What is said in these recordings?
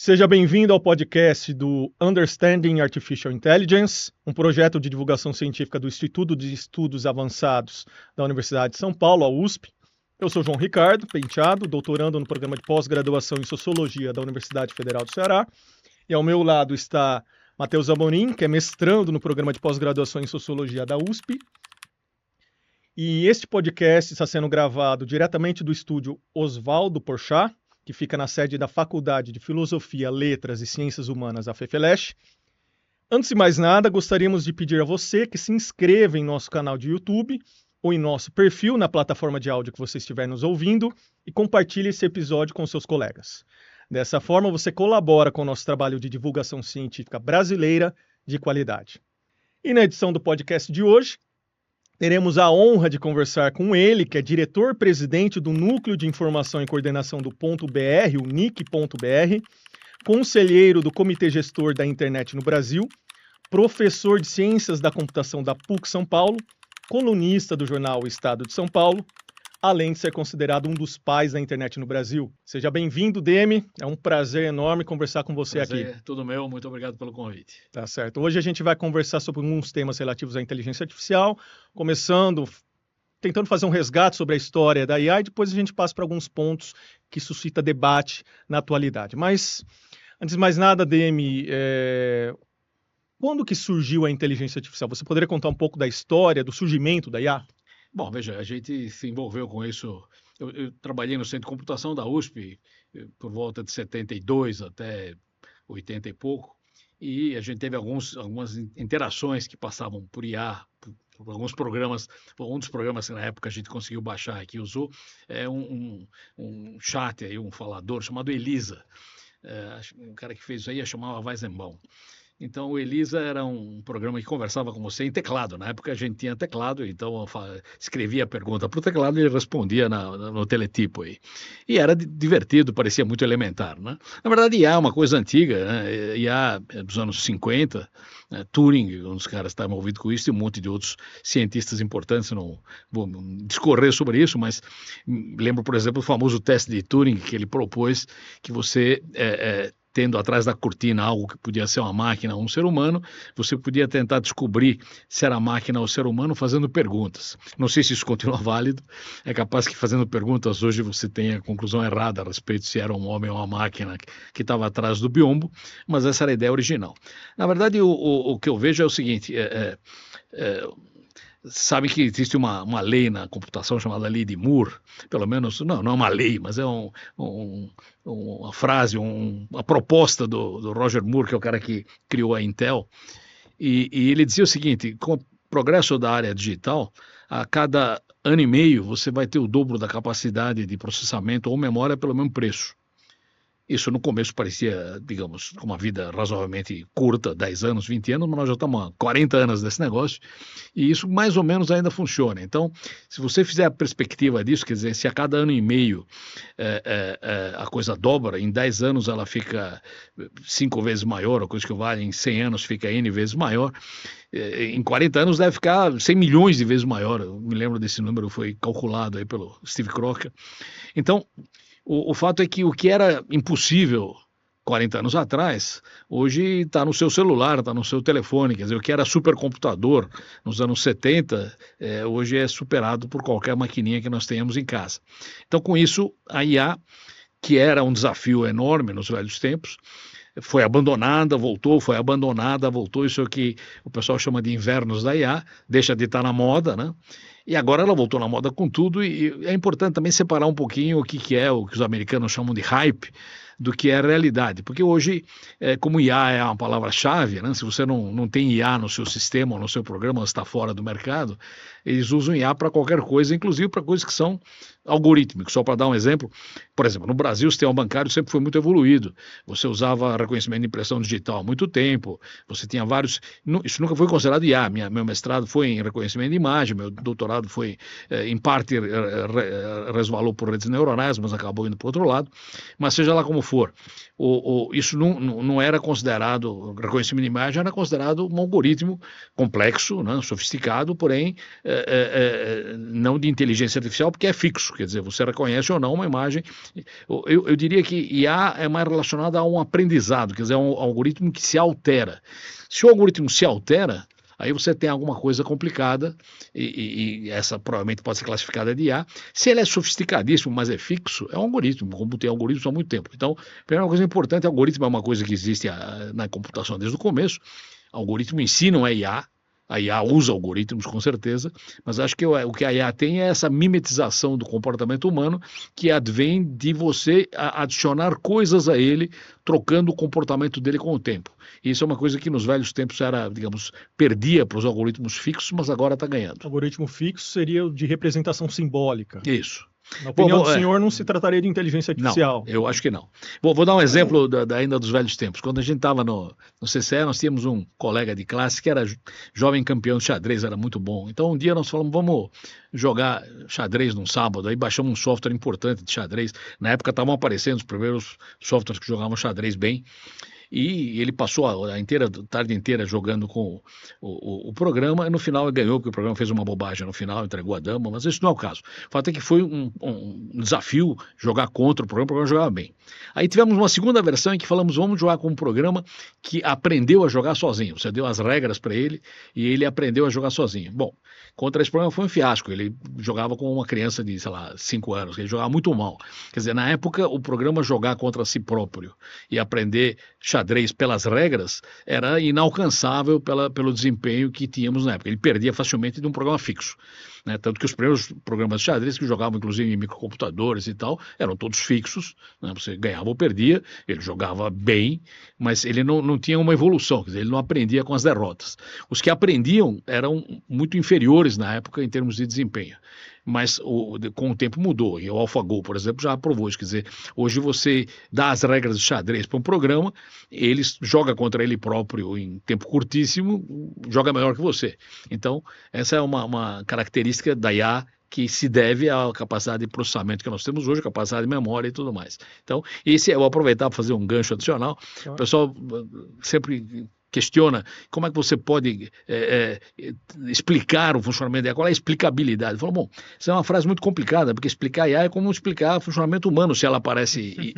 Seja bem-vindo ao podcast do Understanding Artificial Intelligence, um projeto de divulgação científica do Instituto de Estudos Avançados da Universidade de São Paulo, a USP. Eu sou João Ricardo Penteado, doutorando no programa de pós-graduação em Sociologia da Universidade Federal do Ceará. E ao meu lado está Matheus Amorim, que é mestrando no programa de pós-graduação em Sociologia da USP. E este podcast está sendo gravado diretamente do estúdio Oswaldo Porchat, que fica na sede da Faculdade de Filosofia, Letras e Ciências Humanas da FEFELESH. Antes de mais nada, gostaríamos de pedir a você que se inscreva em nosso canal de YouTube ou em nosso perfil na plataforma de áudio que você estiver nos ouvindo e compartilhe esse episódio com seus colegas. Dessa forma, você colabora com o nosso trabalho de divulgação científica brasileira de qualidade. E na edição do podcast de hoje, teremos a honra de conversar com ele, que é diretor-presidente do Núcleo de Informação e Coordenação do .br, o NIC.br, conselheiro do Comitê Gestor da Internet no Brasil, professor de Ciências da Computação da PUC São Paulo, colunista do jornal O Estado de São Paulo, além de ser considerado um dos pais da internet no Brasil. Seja bem-vindo, Demi. É um prazer enorme conversar com você aqui. Tudo meu, muito obrigado pelo convite. Tá certo. Hoje a gente vai conversar sobre alguns temas relativos à inteligência artificial, tentando fazer um resgate sobre a história da IA e depois a gente passa para alguns pontos que suscita debate na atualidade. Mas, antes de mais nada, Demi, quando que surgiu a inteligência artificial? Você poderia contar um pouco da história, do surgimento da IA? Bom, veja, a gente se envolveu com isso. Eu trabalhei no Centro de Computação da USP por volta de 72 até 80 e pouco, e a gente teve algumas interações que passavam por IA, por alguns programas. Um dos programas que na época a gente conseguiu baixar aqui, usou, é um chat, aí, um falador chamado Elisa. Um cara que fez isso aí chamava Weizenbaum. Então, o Elisa era um programa que conversava com você em teclado. Na época a gente tinha teclado, então eu escrevia a pergunta para o teclado e ele respondia no teletipo aí. E era divertido, parecia muito elementar, né? Na verdade, IA é uma coisa antiga, né? IA é dos anos 50, né? Turing, um dos caras está envolvido com isso, e um monte de outros cientistas importantes. Não vou discorrer sobre isso, mas lembro, por exemplo, o famoso teste de Turing que ele propôs, que você... tendo atrás da cortina algo que podia ser uma máquina ou um ser humano, você podia tentar descobrir se era máquina ou ser humano fazendo perguntas. Não sei se isso continua válido, é capaz que fazendo perguntas hoje você tenha a conclusão errada a respeito de se era um homem ou uma máquina que estava atrás do biombo, mas essa era a ideia original. Na verdade, o que eu vejo é o seguinte, sabe que existe uma lei na computação chamada Lei de Moore, pelo menos, não é uma lei, mas é uma frase, uma proposta do Roger Moore, que é o cara que criou a Intel, e ele dizia o seguinte: com o progresso da área digital, a cada ano e meio você vai ter o dobro da capacidade de processamento ou memória pelo mesmo preço. Isso no começo parecia, digamos, com uma vida razoavelmente curta, 10 anos, 20 anos, mas nós já estamos há 40 anos desse negócio, e isso mais ou menos ainda funciona. Então, se você fizer a perspectiva disso, quer dizer, se a cada ano e meio a coisa dobra, em 10 anos ela fica 5 vezes maior, a coisa que vale em 100 anos fica N vezes maior, em 40 anos deve ficar 100 milhões de vezes maior. Eu me lembro desse número, foi calculado aí pelo Steve Crocker. Então, o fato é que o que era impossível 40 anos atrás, hoje está no seu celular, está no seu telefone. Quer dizer, o que era supercomputador nos anos 70, hoje é superado por qualquer maquininha que nós tenhamos em casa. Então, com isso, a IA, que era um desafio enorme nos velhos tempos, foi abandonada, voltou, foi abandonada, voltou. Isso é o que o pessoal chama de invernos da IA, deixa de estar na moda, né? E agora ela voltou na moda com tudo, e é importante também separar um pouquinho o que é o que os americanos chamam de hype do que é a realidade, porque hoje, como IA é uma palavra-chave, né? Se você não tem IA no seu sistema ou no seu programa, você está fora do mercado, eles usam IA para qualquer coisa, inclusive para coisas que são algorítmicos. Só para dar um exemplo, por exemplo, no Brasil o sistema bancário sempre foi muito evoluído, você usava reconhecimento de impressão digital há muito tempo, você tinha vários, isso nunca foi considerado IA, meu mestrado foi em reconhecimento de imagem, meu doutorado doutorado foi, em parte, resvalou por redes neuronais, mas acabou indo para o outro lado. Mas seja lá como for, isso não era considerado, reconhecimento de imagem era considerado um algoritmo complexo, né, sofisticado, porém não de inteligência artificial, porque é fixo, quer dizer, você reconhece ou não uma imagem. Eu diria que IA é mais relacionada a um aprendizado, quer dizer, é um algoritmo que se altera. Se o algoritmo se altera, aí você tem alguma coisa complicada, e essa provavelmente pode ser classificada de IA. Se ele é sofisticadíssimo, mas é fixo, é um algoritmo, como tem algoritmos há muito tempo. Então, a primeira coisa importante, algoritmo é uma coisa que existe na computação desde o começo. Algoritmo em si não é IA. A IA usa algoritmos, com certeza, mas acho que o que a IA tem é essa mimetização do comportamento humano que advém de você adicionar coisas a ele, trocando o comportamento dele com o tempo. E isso é uma coisa que nos velhos tempos era, digamos, perdia para os algoritmos fixos, mas agora está ganhando. O algoritmo fixo seria o de representação simbólica. Isso. Na opinião do senhor, não se trataria de inteligência artificial? Não, eu acho que não. Vou dar um exemplo ainda dos velhos tempos. Quando a gente estava no CCE, nós tínhamos um colega de classe que era jovem campeão de xadrez, era muito bom. Então um dia nós falamos, vamos jogar xadrez num sábado, aí baixamos um software importante de xadrez. Na época estavam aparecendo os primeiros softwares que jogavam xadrez bem. E ele passou a tarde inteira jogando com o programa, e no final ele ganhou, porque o programa fez uma bobagem no final, entregou a dama, mas isso não é o caso. O fato é que foi um desafio jogar contra o programa jogava bem. Aí tivemos uma segunda versão em que falamos, vamos jogar com um programa que aprendeu a jogar sozinho. Você deu as regras para ele e ele aprendeu a jogar sozinho. Bom, contra esse programa foi um fiasco. Ele jogava com uma criança de, sei lá, 5 anos, ele jogava muito mal. Quer dizer, na época, o programa jogar contra si próprio e aprender xadrez pelas regras era inalcançável pelo desempenho que tínhamos na época. Ele perdia facilmente de um programa fixo, né? Tanto que os primeiros programas de xadrez que jogavam inclusive em microcomputadores e tal, eram todos fixos, né? Você ganhava ou perdia, ele jogava bem, mas ele não tinha uma evolução, quer dizer, ele não aprendia com as derrotas. Os que aprendiam eram muito inferiores na época em termos de desempenho. Mas com o tempo mudou, e o AlphaGo, por exemplo, já aprovou isso. Quer dizer, hoje você dá as regras de xadrez para um programa, ele joga contra ele próprio em tempo curtíssimo, joga melhor que você. Então, essa é uma característica da IA que se deve à capacidade de processamento que nós temos hoje, capacidade de memória e tudo mais. Então, eu vou aproveitar para fazer um gancho adicional. O pessoal sempre questiona como é que você pode explicar o funcionamento da IA, qual é a explicabilidade. Falo, bom, isso é uma frase muito complicada, porque explicar a IA é como explicar o funcionamento humano, se ela parece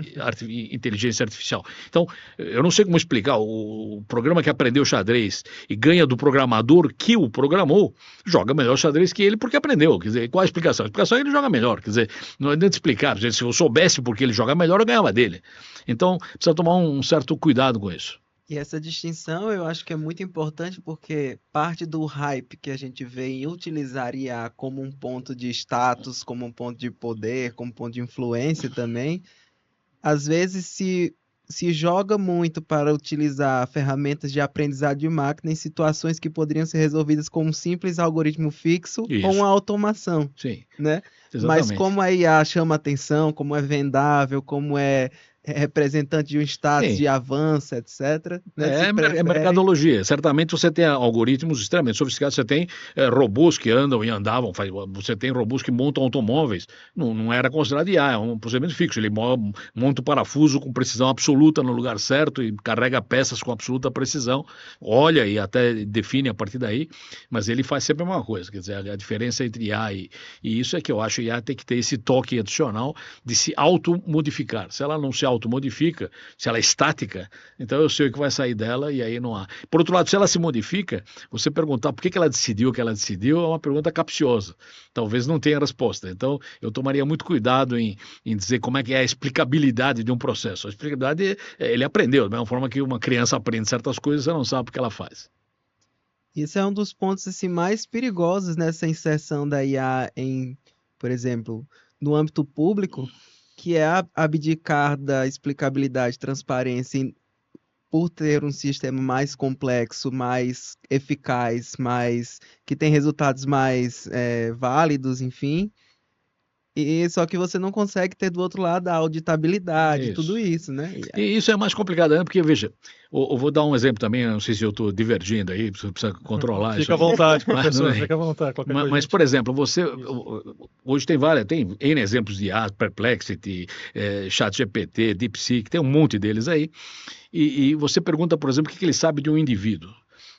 inteligência artificial. Então, eu não sei como explicar. O programa que aprendeu xadrez e ganha do programador que o programou, joga melhor xadrez que ele porque aprendeu. Quer dizer, qual a explicação? A explicação é que ele joga melhor. Quer dizer, não adianta explicar. Se eu soubesse porque ele joga melhor, eu ganhava dele. Então, precisa tomar um certo cuidado com isso. E essa distinção eu acho que é muito importante porque parte do hype que a gente vê em utilizar IA como um ponto de status, como um ponto de poder, como um ponto de influência também, às vezes se joga muito para utilizar ferramentas de aprendizado de máquina em situações que poderiam ser resolvidas com um simples algoritmo fixo ou uma automação. Sim, né? exatamente. Mas como a IA chama atenção, como é vendável, como é representante de um status Sim. de avanço, etc. Né? É mercadologia. Certamente você tem algoritmos extremamente sofisticados, você tem robôs que andam e andavam, você tem robôs que montam automóveis. Não era considerado IA, é um procedimento fixo. Ele monta o parafuso com precisão absoluta no lugar certo e carrega peças com absoluta precisão, olha e até define a partir daí, mas ele faz sempre a mesma coisa. Quer dizer, a diferença entre IA e isso é que eu acho que IA tem que ter esse toque adicional de se automodificar. Se ela não se automodifica, se ela é estática, então eu sei o que vai sair dela e aí não há. Por outro lado, se ela se modifica, você perguntar por que ela decidiu o que ela decidiu é uma pergunta capciosa. Talvez não tenha resposta. Então, eu tomaria muito cuidado em dizer como é que é a explicabilidade de um processo. A explicabilidade, ele aprendeu, da mesma forma que uma criança aprende certas coisas, você não sabe o que ela faz. Isso é um dos pontos assim, mais perigosos nessa inserção da IA em, por exemplo, no âmbito público, que é abdicar da explicabilidade, transparência, por ter um sistema mais complexo, mais eficaz, que tem resultados mais válidos, enfim, E só que você não consegue ter do outro lado a auditabilidade, tudo Isso. isso, né? E isso é mais complicado, né? Porque, veja, eu vou dar um exemplo também, eu não sei se eu estou divergindo aí, você precisa controlar isso Fica à aí. vontade, Mas, professor, bem, fica à vontade, qualquer coisa a mas, gente... por exemplo, você Isso. hoje tem N exemplos de IA, Perplexity, ChatGPT, DeepSeek, tem um monte deles aí, e você pergunta, por exemplo, o que ele sabe de um indivíduo.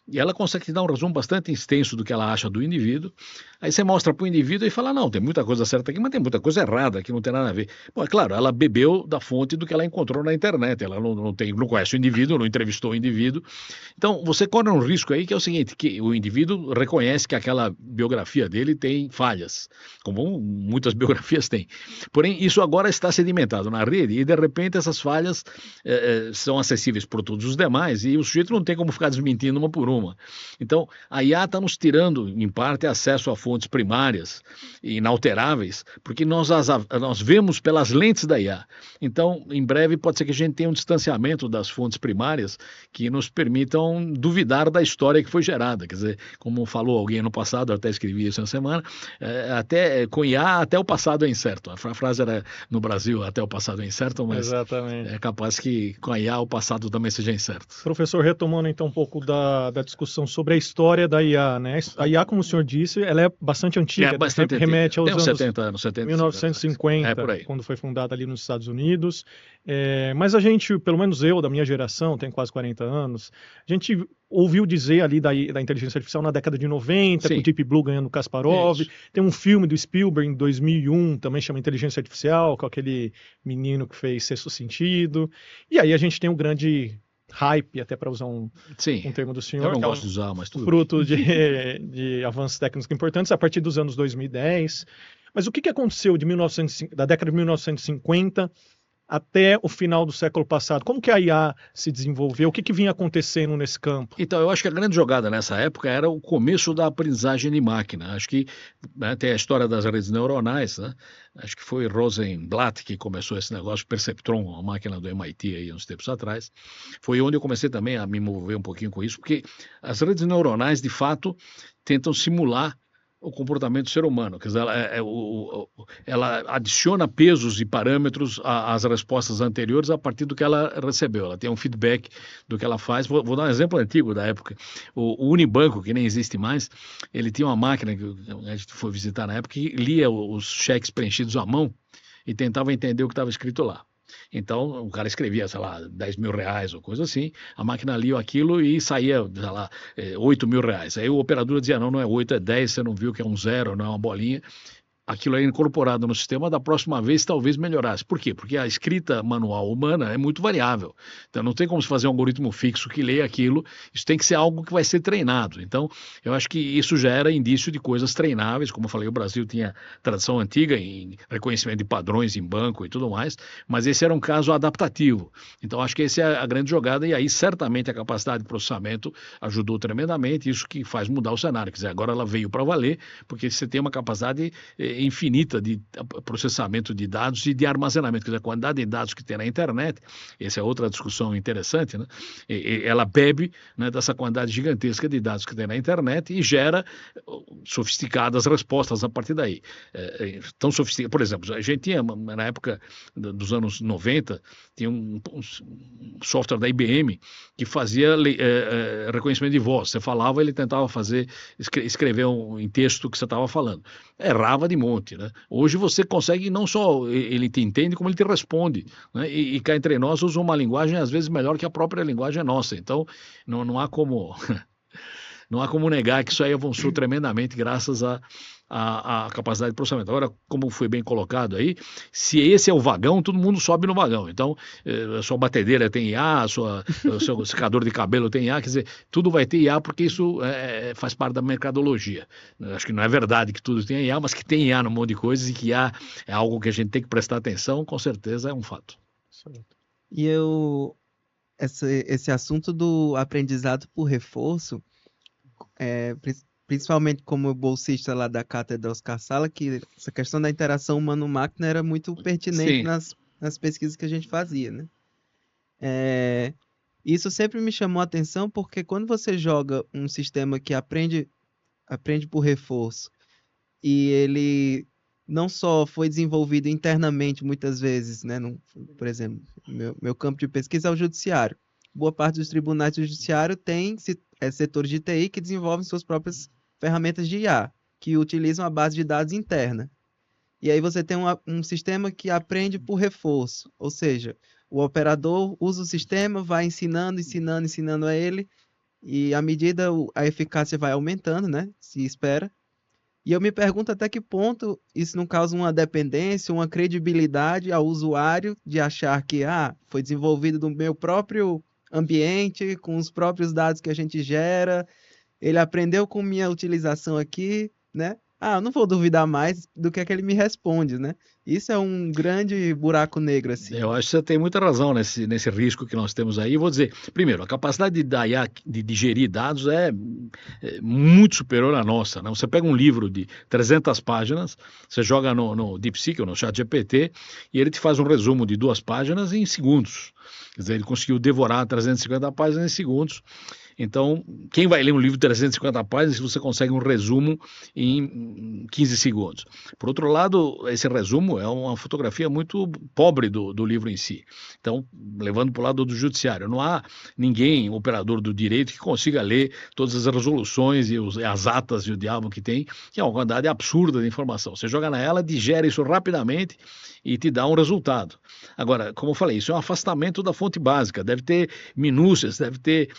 E ela consegue te dar um resumo bastante extenso do que ela acha do indivíduo. Aí você mostra para o indivíduo e fala: não, tem muita coisa certa aqui, mas tem muita coisa errada aqui, não tem nada a ver. Bom, é claro, ela bebeu da fonte do que ela encontrou na internet. Ela não conhece o indivíduo, não entrevistou o indivíduo. Então, você corre um risco aí que é o seguinte: que o indivíduo reconhece que aquela biografia dele tem falhas, como muitas biografias têm. Porém, isso agora está sedimentado na rede e, de repente, essas falhas são acessíveis por todos os demais e o sujeito não tem como ficar desmentindo uma por uma. Então, a IA está nos tirando, em parte, acesso a fontes primárias e inalteráveis, porque nós vemos pelas lentes da IA. Então, em breve, pode ser que a gente tenha um distanciamento das fontes primárias que nos permitam duvidar da história que foi gerada. Quer dizer, como falou alguém no passado, eu até escrevi isso na semana, com IA até o passado é incerto. A frase era no Brasil, até o passado é incerto, mas Exatamente. é capaz que com a IA o passado também seja incerto. Professor, retomando então um pouco da discussão sobre a história da IA, né? A IA, como o senhor disse, ela é bastante antiga, É bastante antiga. remete aos Tem uns anos 70 anos, 70, 1950, é por aí. quando foi fundada ali nos Estados Unidos. Mas a gente, pelo menos eu, da minha geração, tenho quase 40 anos, a gente ouviu dizer ali da inteligência artificial na década de 90, Sim. com o Deep Blue ganhando Kasparov. Isso. Tem um filme do Spielberg em 2001, também chama Inteligência Artificial, com aquele menino que fez Sexto Sentido. E aí a gente tem um grande hype, até para usar um termo do senhor, eu não que gosto de usar, mas tudo fruto de avanços técnicos importantes a partir dos anos 2010. Mas o que aconteceu da década de 1950 até o final do século passado? Como que a IA se desenvolveu? O que vinha acontecendo nesse campo? Então, eu acho que a grande jogada nessa época era o começo da aprendizagem de máquina. Acho que tem a história das redes neuronais, né? Acho que foi Rosenblatt que começou esse negócio, Perceptron, uma máquina do MIT aí uns tempos atrás. Foi onde eu comecei também a me mover um pouquinho com isso, porque as redes neuronais, de fato, tentam simular o comportamento do ser humano. Quer dizer, ela adiciona pesos e parâmetros às respostas anteriores a partir do que ela recebeu. Ela tem um feedback do que ela faz. Vou dar um exemplo antigo da época. O Unibanco, que nem existe mais, ele tinha uma máquina que a gente foi visitar na época que lia os cheques preenchidos à mão e tentava entender o que estava escrito lá. Então, o cara escrevia, sei lá, 10 mil reais ou coisa assim, a máquina lia aquilo e saía, sei lá, 8 mil reais. Aí o operador dizia, não é 8, é 10, você não viu que é um zero, não é uma bolinha. Aquilo é incorporado no sistema, da próxima vez talvez melhorasse. Por quê? Porque a escrita manual humana é muito variável. Então não tem como se fazer um algoritmo fixo que leia aquilo, isso tem que ser algo que vai ser treinado. Então eu acho que isso já era indício de coisas treináveis, como eu falei, o Brasil tinha tradição antiga em reconhecimento de padrões em banco e tudo mais, mas esse era um caso adaptativo. Então acho que essa é a grande jogada e aí certamente a capacidade de processamento ajudou tremendamente, isso que faz mudar o cenário. Quer dizer, agora ela veio para valer, porque você tem uma capacidade infinita de processamento de dados e de armazenamento, quer dizer, a quantidade de dados que tem na internet, essa é outra discussão interessante, né? Ela bebe, né, dessa quantidade gigantesca de dados que tem na internet e gera sofisticadas respostas a partir daí. Tão sofisticado, por exemplo, a gente tinha, na época dos anos 90, tinha um software da IBM que fazia reconhecimento de voz. Você falava, ele tentava escrever em texto o que você estava falando. Errava de monte, né? Hoje você consegue, não só ele te entende, como ele te responde, né? E cá entre nós usa uma linguagem às vezes melhor que a própria linguagem nossa. Então não há como não há como negar que isso aí avançou tremendamente graças à capacidade de processamento. Agora, como foi bem colocado aí, se esse é o vagão, todo mundo sobe no vagão. Então, a sua batedeira tem IA, o seu secador de cabelo tem IA, quer dizer, tudo vai ter IA porque isso faz parte da mercadologia. Acho que não é verdade que tudo tem IA, mas que tem IA num monte de coisas e que IA é algo que a gente tem que prestar atenção, com certeza é um fato. E esse assunto do aprendizado por reforço, principalmente como bolsista lá da cátedra Oscar Sala, que essa questão da interação humano-máquina era muito pertinente nas pesquisas que a gente fazia, né? Isso sempre me chamou a atenção porque quando você joga um sistema que aprende por reforço e ele não só foi desenvolvido internamente muitas vezes, né? Por exemplo, meu campo de pesquisa é o judiciário. Boa parte dos tribunais do judiciário tem setores de TI que desenvolvem suas próprias ferramentas de IA, que utilizam a base de dados interna. E aí você tem um sistema que aprende por reforço, ou seja, o operador usa o sistema, vai ensinando a ele, e à medida a eficácia vai aumentando, né? Se espera. E eu me pergunto até que ponto isso não causa uma dependência, uma credibilidade ao usuário de achar que foi desenvolvido no meu próprio ambiente, com os próprios dados que a gente gera, ele aprendeu com minha utilização aqui, né? Eu não vou duvidar mais do que é que ele me responde, né? Isso é um grande buraco negro, assim. Eu acho que você tem muita razão nesse risco que nós temos aí. Eu vou dizer, primeiro, a capacidade da IA de digerir dados é muito superior à nossa, né? Você pega um livro de 300 páginas, você joga no DeepSeek ou no ChatGPT e ele te faz um resumo de 2 páginas em segundos. Quer dizer, ele conseguiu devorar 350 páginas em segundos. Então, quem vai ler um livro de 350 páginas se você consegue um resumo em 15 segundos? Por outro lado, esse resumo é uma fotografia muito pobre do livro em si. Então, levando para o lado do judiciário, não há ninguém, operador do direito, que consiga ler todas as resoluções e as atas e o diabo que tem, que é uma quantidade absurda de informação. Você joga nela, digere isso rapidamente e te dá um resultado. Agora, como eu falei, isso é um afastamento da fonte básica, deve ter minúcias, deve ter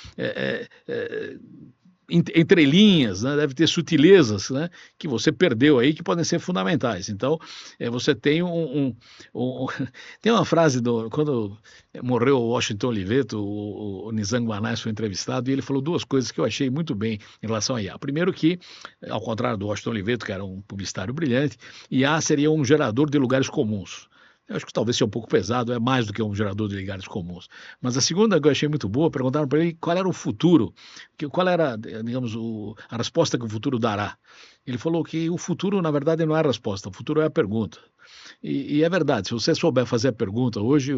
entrelinhas, né? Deve ter sutilezas, né? Que você perdeu aí, que podem ser fundamentais. Então, você tem tem uma frase quando morreu o Washington Oliveto, o Nizam Guanais foi entrevistado e ele falou 2 coisas que eu achei muito bem em relação a IA. Primeiro que, ao contrário do Washington Oliveto, que era um publicitário brilhante, IA seria um gerador de lugares comuns. Eu acho que talvez seja um pouco pesado, é mais do que um gerador de lugares comuns. Mas a segunda que eu achei muito boa, perguntaram para ele qual era o futuro, qual era, digamos, a resposta que o futuro dará. Ele falou que o futuro, na verdade, não é a resposta, o futuro é a pergunta. E é verdade, se você souber fazer a pergunta, hoje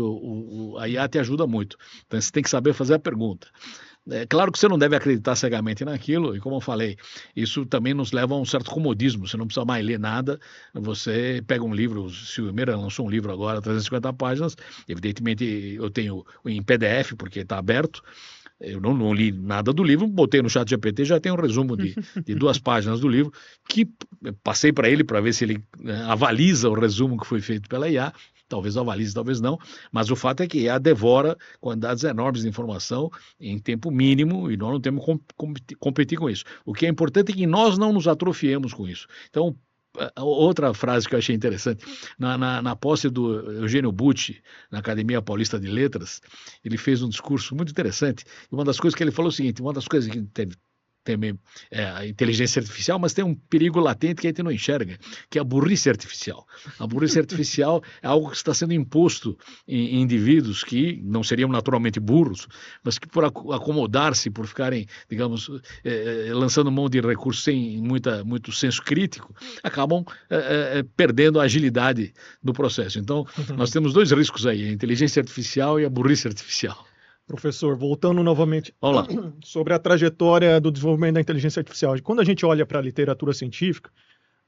a IA te ajuda muito. Então você tem que saber fazer a pergunta. É claro que você não deve acreditar cegamente naquilo, e como eu falei, isso também nos leva a um certo comodismo, você não precisa mais ler nada, você pega um livro, o Silvio Meira lançou um livro agora, 350 páginas, evidentemente eu tenho em PDF, porque está aberto, eu não li nada do livro, botei no ChatGPT, já tem um resumo de 2 páginas do livro, que passei para ele para ver se ele avaliza o resumo que foi feito pela IA, talvez avalize, talvez não, mas o fato é que a IA devora quantidades enormes de informação em tempo mínimo e nós não temos como competir com isso. O que é importante é que nós não nos atrofiemos com isso. Então, outra frase que eu achei interessante, na posse do Eugênio Bucci, na Academia Paulista de Letras, ele fez um discurso muito interessante, e uma das coisas que ele falou é o seguinte, uma das coisas que teve também a inteligência artificial, mas tem um perigo latente que a gente não enxerga, que é a burrice artificial. A burrice artificial é algo que está sendo imposto em indivíduos que não seriam naturalmente burros, mas que por acomodar-se, por ficarem, digamos, lançando mão de recursos sem muito senso crítico, acabam perdendo a agilidade do processo. Então, nós temos 2 riscos aí, a inteligência artificial e a burrice artificial. Professor, voltando novamente sobre a trajetória do desenvolvimento da inteligência artificial. Quando a gente olha para a literatura científica,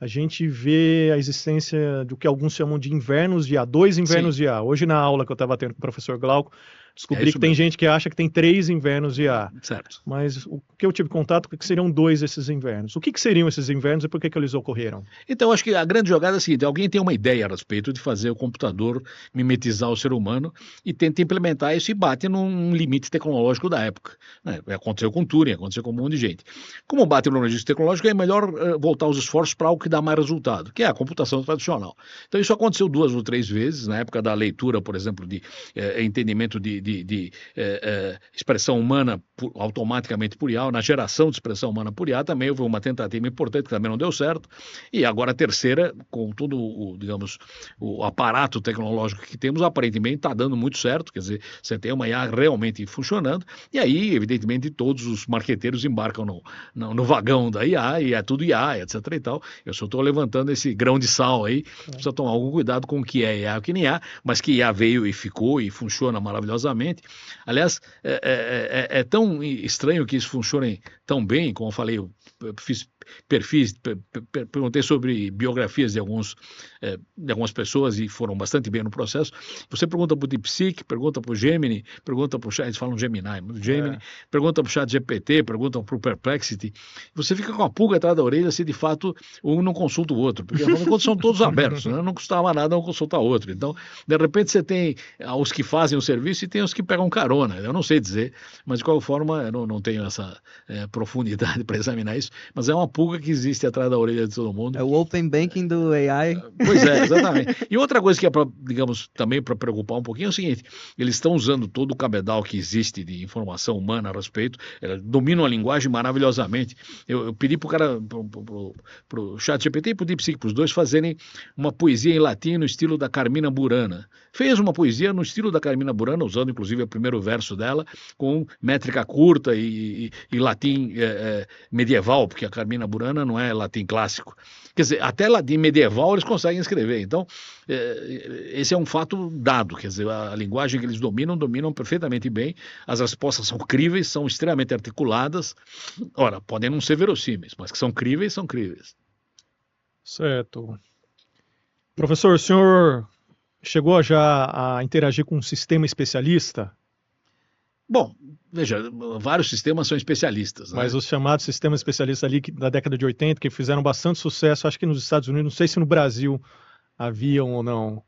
a gente vê a existência do que alguns chamam de invernos de IA, 2 invernos de IA. Hoje, na aula que eu estava tendo com o professor Glauco, descobri que tem gente que acha que tem 3 invernos de IA. Certo. Mas o que eu tive contato é que seriam 2 desses invernos. O que seriam esses invernos e por que eles ocorreram? Então, acho que a grande jogada é a seguinte, alguém tem uma ideia a respeito de fazer o computador mimetizar o ser humano e tenta implementar isso e bate num limite tecnológico da época. Né? Aconteceu com Turing, aconteceu com um monte de gente. Como bate no limite tecnológico, é melhor voltar os esforços para algo que dá mais resultado, que é a computação tradicional. Então, isso aconteceu 2 ou 3 vezes, na época da leitura, por exemplo, de entendimento de expressão humana automaticamente por IA, na geração de expressão humana por IA, também houve uma tentativa importante que também não deu certo, e agora a terceira, com todo o aparato tecnológico que temos, aparentemente está dando muito certo, quer dizer, você tem uma IA realmente funcionando, e aí, evidentemente, todos os marqueteiros embarcam no vagão da IA, e é tudo IA, etc e tal. Eu só estou levantando esse grão de sal aí, precisa tomar algum cuidado com o que é IA e o que nem é, mas que IA veio e ficou e funciona maravilhosamente. Aliás, é tão estranho que isso funcione tão bem, como eu falei, eu fiz perfis, perguntei sobre biografias de algumas pessoas e foram bastante bem no processo. Você pergunta para o DeepSeek, pergunta para o Gemini, pergunta para o Chat, eles falam Gemini, Gemini, pergunta para o ChatGPT, pergunta para o Perplexity. Você fica com a pulga atrás da orelha se de fato um não consulta o outro, porque afinal de contas são todos abertos, né? Não custava nada um consultar o outro. Então, de repente você tem os que fazem o serviço e tem os que pegam carona. Eu não sei dizer, mas de qualquer forma eu não tenho essa profundidade para examinar isso, mas é uma pulga que existe atrás da orelha de todo mundo. É o Open Banking do AI. Pois é, exatamente. E outra coisa que é para, digamos, também para preocupar um pouquinho é o seguinte: eles estão usando todo o cabedal que existe de informação humana a respeito, dominam a linguagem maravilhosamente. Eu pedi para o cara, para o ChatGPT e para o DeepSeek, para os dois fazerem uma poesia em latim no estilo da Carmina Burana. Fez uma poesia no estilo da Carmina Burana, usando inclusive o primeiro verso dela, com métrica curta e latim medieval, porque a Carmina Burana não é latim clássico. Quer dizer, até latim medieval eles conseguem escrever. Então, esse é um fato dado. Quer dizer, a linguagem que eles dominam perfeitamente bem. As respostas são críveis, são extremamente articuladas. Ora, podem não ser verossímeis, mas que são críveis, são críveis. Certo. Professor, o senhor chegou já a interagir com um sistema especialista? Bom, veja, vários sistemas são especialistas, né? Mas os chamados sistemas especialistas ali da década de 80, que fizeram bastante sucesso, acho que nos Estados Unidos, não sei se no Brasil haviam ou não.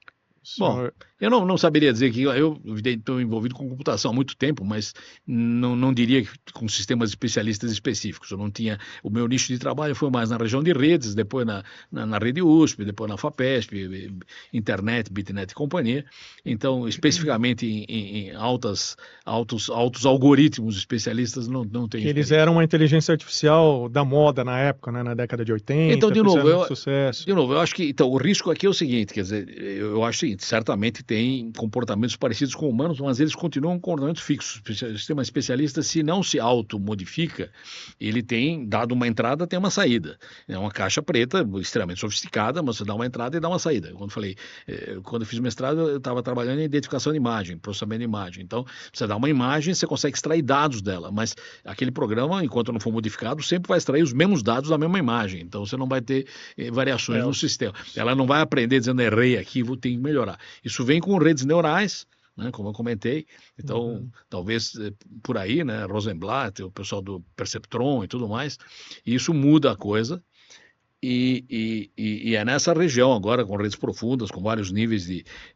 Bom, eu não saberia dizer que eu estou envolvido com computação há muito tempo, mas não diria que com sistemas especialistas específicos. Eu não tinha, o meu nicho de trabalho foi mais na região de redes, depois na rede USP, depois na FAPESP, internet, bitnet e companhia. Então, especificamente em altos algoritmos especialistas, não tenho. Eles eram uma inteligência artificial da moda na época, né, na década de 80. Então, de novo, sucesso. Eu acho que então, o risco aqui é o seguinte, quer dizer, eu acho o seguinte: certamente tem comportamentos parecidos com humanos, mas eles continuam com comportamentos fixos. O sistema especialista, se não se automodifica, ele tem, dado uma entrada, tem uma saída. É uma caixa preta, extremamente sofisticada, mas você dá uma entrada e dá uma saída. Quando eu fiz mestrado, eu estava trabalhando em identificação de imagem, processamento de imagem. Então, você dá uma imagem, você consegue extrair dados dela, mas aquele programa, enquanto não for modificado, sempre vai extrair os mesmos dados da mesma imagem. Então, você não vai ter variações no sistema. Ela não vai aprender dizendo errei aqui, vou ter que melhorar. Isso vem com redes neurais, né, como eu comentei. Então, talvez por aí, né, Rosenblatt, o pessoal do Perceptron e tudo mais, isso muda a coisa. E é nessa região agora, com redes profundas, com vários níveis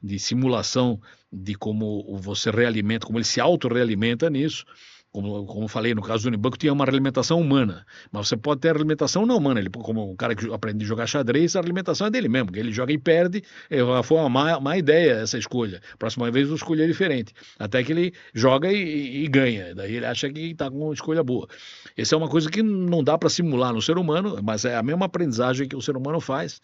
de simulação de como você realimenta, como ele se autorrealimenta nisso. Como falei, no caso do Unibanco, tinha uma realimentação humana, mas você pode ter a realimentação não humana. Ele, como um cara que aprende a jogar xadrez, a realimentação é dele mesmo, porque ele joga e perde. Foi uma má ideia essa escolha. Próxima vez eu escolher diferente. Até que ele joga e ganha. Daí ele acha que está com uma escolha boa. Essa é uma coisa que não dá para simular no ser humano, mas é a mesma aprendizagem que o ser humano faz.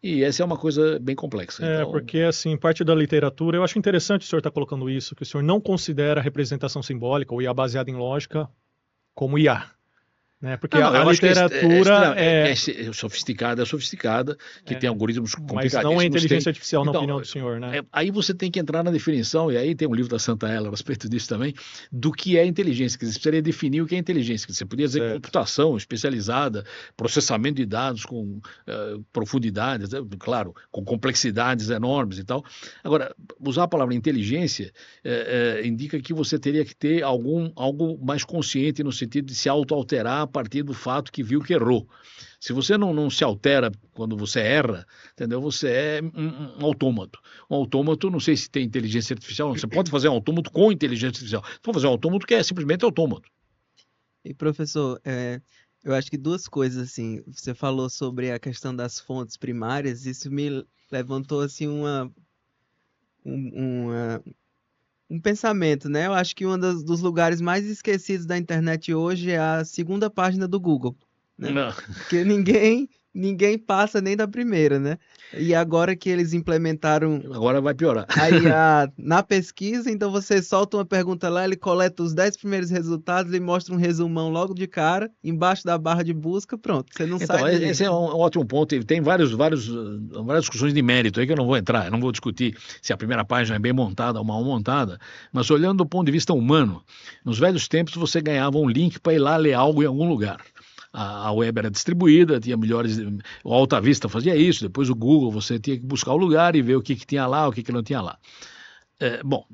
E essa é uma coisa bem complexa. Então... porque assim, parte da literatura, eu acho interessante o senhor estar colocando isso, que o senhor não considera a representação simbólica ou IA baseada em lógica como IA. Né? Porque a literatura é sofisticada, que tem algoritmos complicados. Mas não é inteligência artificial, na opinião do senhor, né? Aí você tem que entrar na definição, e aí tem um livro da Santa Ela a respeito disso também, do que é inteligência. Quer dizer, você precisaria definir o que é inteligência. Você podia dizer computação especializada, processamento de dados com profundidades, claro, com complexidades enormes e tal. Agora, usar a palavra inteligência indica que você teria que ter algo mais consciente no sentido de se auto-alterar a partir do fato que viu que errou. Se você não se altera quando você erra, entendeu? Você é um autômato. Um autômato, não sei se tem inteligência artificial, você pode fazer um autômato com inteligência artificial. Você pode fazer um autômato que é simplesmente autômato. E professor, eu acho que duas coisas, assim, você falou sobre a questão das fontes primárias, isso me levantou, assim, um pensamento, né? Eu acho que um dos lugares mais esquecidos da internet hoje é a segunda página do Google, né? Não. Porque ninguém passa nem da primeira, né? E agora que eles implementaram... Agora vai piorar. Aí na pesquisa, então você solta uma pergunta lá, ele coleta os 10 primeiros resultados e mostra um resumão logo de cara, embaixo da barra de busca, pronto, você não sai dali. Esse é um ótimo ponto, e tem várias discussões de mérito aí que eu não vou entrar, eu não vou discutir se a primeira página é bem montada ou mal montada, mas olhando do ponto de vista humano, nos velhos tempos você ganhava um link para ir lá ler algo em algum lugar. a web era distribuída, tinha melhores, o Alta Vista fazia isso, depois o Google, você tinha que buscar o lugar e ver o que tinha lá, o que não tinha lá. Bom,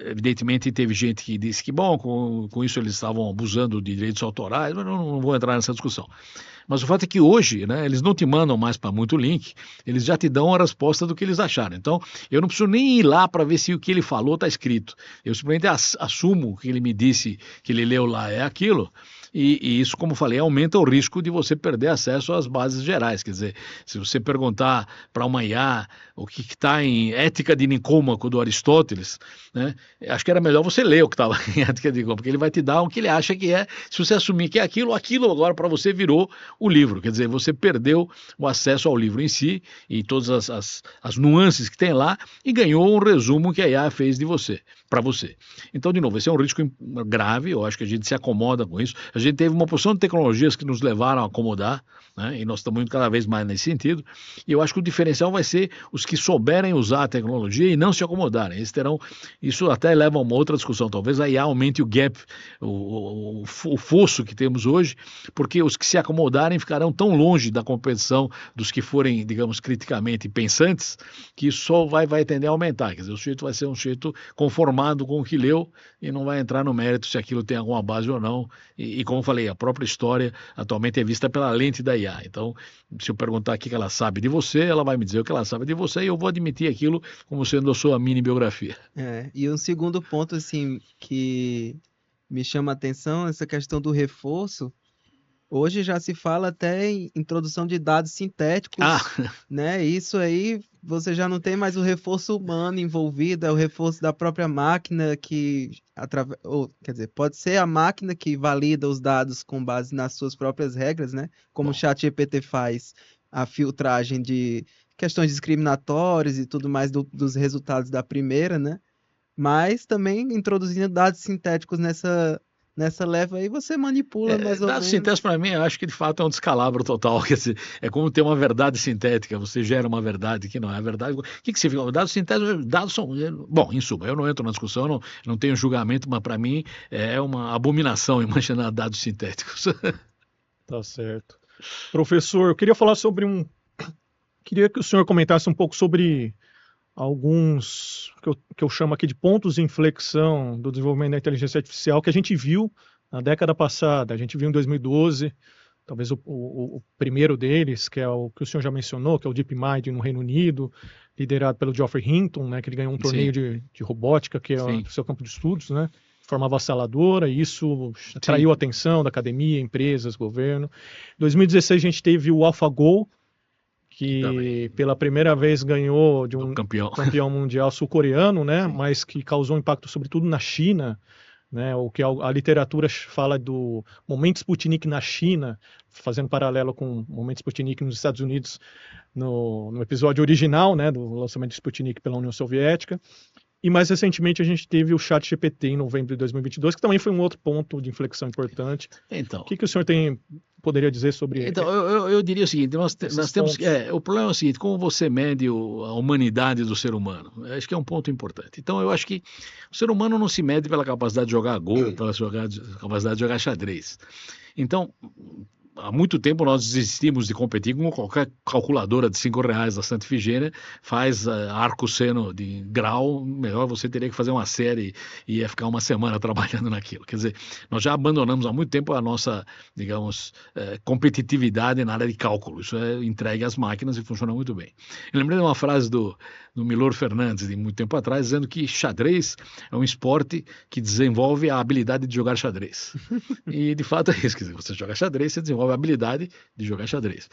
evidentemente teve gente que disse que, bom, com isso eles estavam abusando de direitos autorais, mas não vou entrar nessa discussão. Mas o fato é que hoje, né, eles não te mandam mais para muito link, eles já te dão a resposta do que eles acharam. Então, eu não preciso nem ir lá para ver se o que ele falou está escrito. Eu simplesmente assumo que ele me disse que ele leu lá é aquilo, e isso, como falei, aumenta o risco de você perder acesso às bases gerais. Quer dizer, se você perguntar para uma IA o que está em Ética de Nicômaco do Aristóteles, né, acho que era melhor você ler o que estava em Ética de Nicômaco, porque ele vai te dar o que ele acha que é. Se você assumir que é aquilo agora para você virou o livro. Quer dizer, você perdeu o acesso ao livro em si e todas as nuances que tem lá e ganhou um resumo que a IA fez de você, para você. Então, de novo, esse é um risco grave, eu acho que a gente se acomoda com isso. A gente teve uma porção de tecnologias que nos levaram a acomodar, né? E nós estamos indo cada vez mais nesse sentido, e eu acho que o diferencial vai ser os que souberem usar a tecnologia e não se acomodarem. Eles terão, isso até leva a uma outra discussão, talvez a IA aumente o gap, o fosso que temos hoje, porque os que se acomodarem ficarão tão longe da competição dos que forem, digamos, criticamente pensantes, que isso só vai tender a aumentar. Quer dizer, o sujeito vai ser um sujeito conformado com o que leu e não vai entrar no mérito se aquilo tem alguma base ou não. E como eu falei, a própria história atualmente é vista pela lente da IA. Então, se eu perguntar o que ela sabe de você, ela vai me dizer o que ela sabe de você e eu vou admitir aquilo como sendo a sua mini biografia. E um segundo ponto, assim, que me chama a atenção, essa questão do reforço. Hoje já se fala até em introdução de dados sintéticos, né? Isso aí você já não tem mais o reforço humano envolvido, é o reforço da própria máquina quer dizer, pode ser a máquina que valida os dados com base nas suas próprias regras, né? Como o ChatGPT faz a filtragem de questões discriminatórias e tudo mais dos resultados da primeira, né? Mas também introduzindo dados sintéticos nessa leva aí, você manipula mais ou menos. Dados sintéticos, para mim, eu acho que de fato é um descalabro total. Quer dizer, é como ter uma verdade sintética, você gera uma verdade que não é verdade. O que significa? Dados sintéticos, dados são. Bom, em suma, eu não entro na discussão, não tenho julgamento, mas para mim é uma abominação imaginar dados sintéticos. Tá certo. Professor, eu queria falar sobre Queria que o senhor comentasse um pouco sobre alguns que eu chamo aqui de pontos de inflexão do desenvolvimento da inteligência artificial que a gente viu na década passada. A gente viu em 2012, talvez o primeiro deles, que é o que o senhor já mencionou, que é o DeepMind no Reino Unido, liderado pelo Geoffrey Hinton, né, que ele ganhou um torneio de robótica, que é o seu campo de estudos, né, de forma avassaladora, e isso atraiu a atenção da academia, empresas, governo. Em 2016 a gente teve o AlphaGo, que pela primeira vez ganhou de um campeão mundial sul-coreano, né, mas que causou impacto sobretudo na China, né, o que a literatura fala do momento Sputnik na China, fazendo paralelo com o momento Sputnik nos Estados Unidos no episódio original, né, do lançamento de Sputnik pela União Soviética. E mais recentemente a gente teve o ChatGPT em novembro de 2022, que também foi um outro ponto de inflexão importante. Então, o que o senhor poderia dizer sobre ele? Então, eu diria o seguinte, nós temos o problema é o seguinte, como você mede a humanidade do ser humano? Acho que é um ponto importante. Então, eu acho que o ser humano não se mede pela capacidade de jogar Go, pela capacidade de jogar xadrez. Então, há muito tempo nós desistimos de competir com qualquer calculadora de R$5 da Santa Ifigênia, faz arco seno de grau, melhor você teria que fazer uma série e ia ficar uma semana trabalhando naquilo. Quer dizer, nós já abandonamos há muito tempo a nossa, digamos, competitividade na área de cálculo. Isso é entregue às máquinas e funciona muito bem. Eu lembrei de uma frase do Milor Fernandes, de muito tempo atrás, dizendo que xadrez é um esporte que desenvolve a habilidade de jogar xadrez. E, de fato, é isso. Quer dizer, você joga xadrez, você desenvolve a habilidade de jogar xadrez.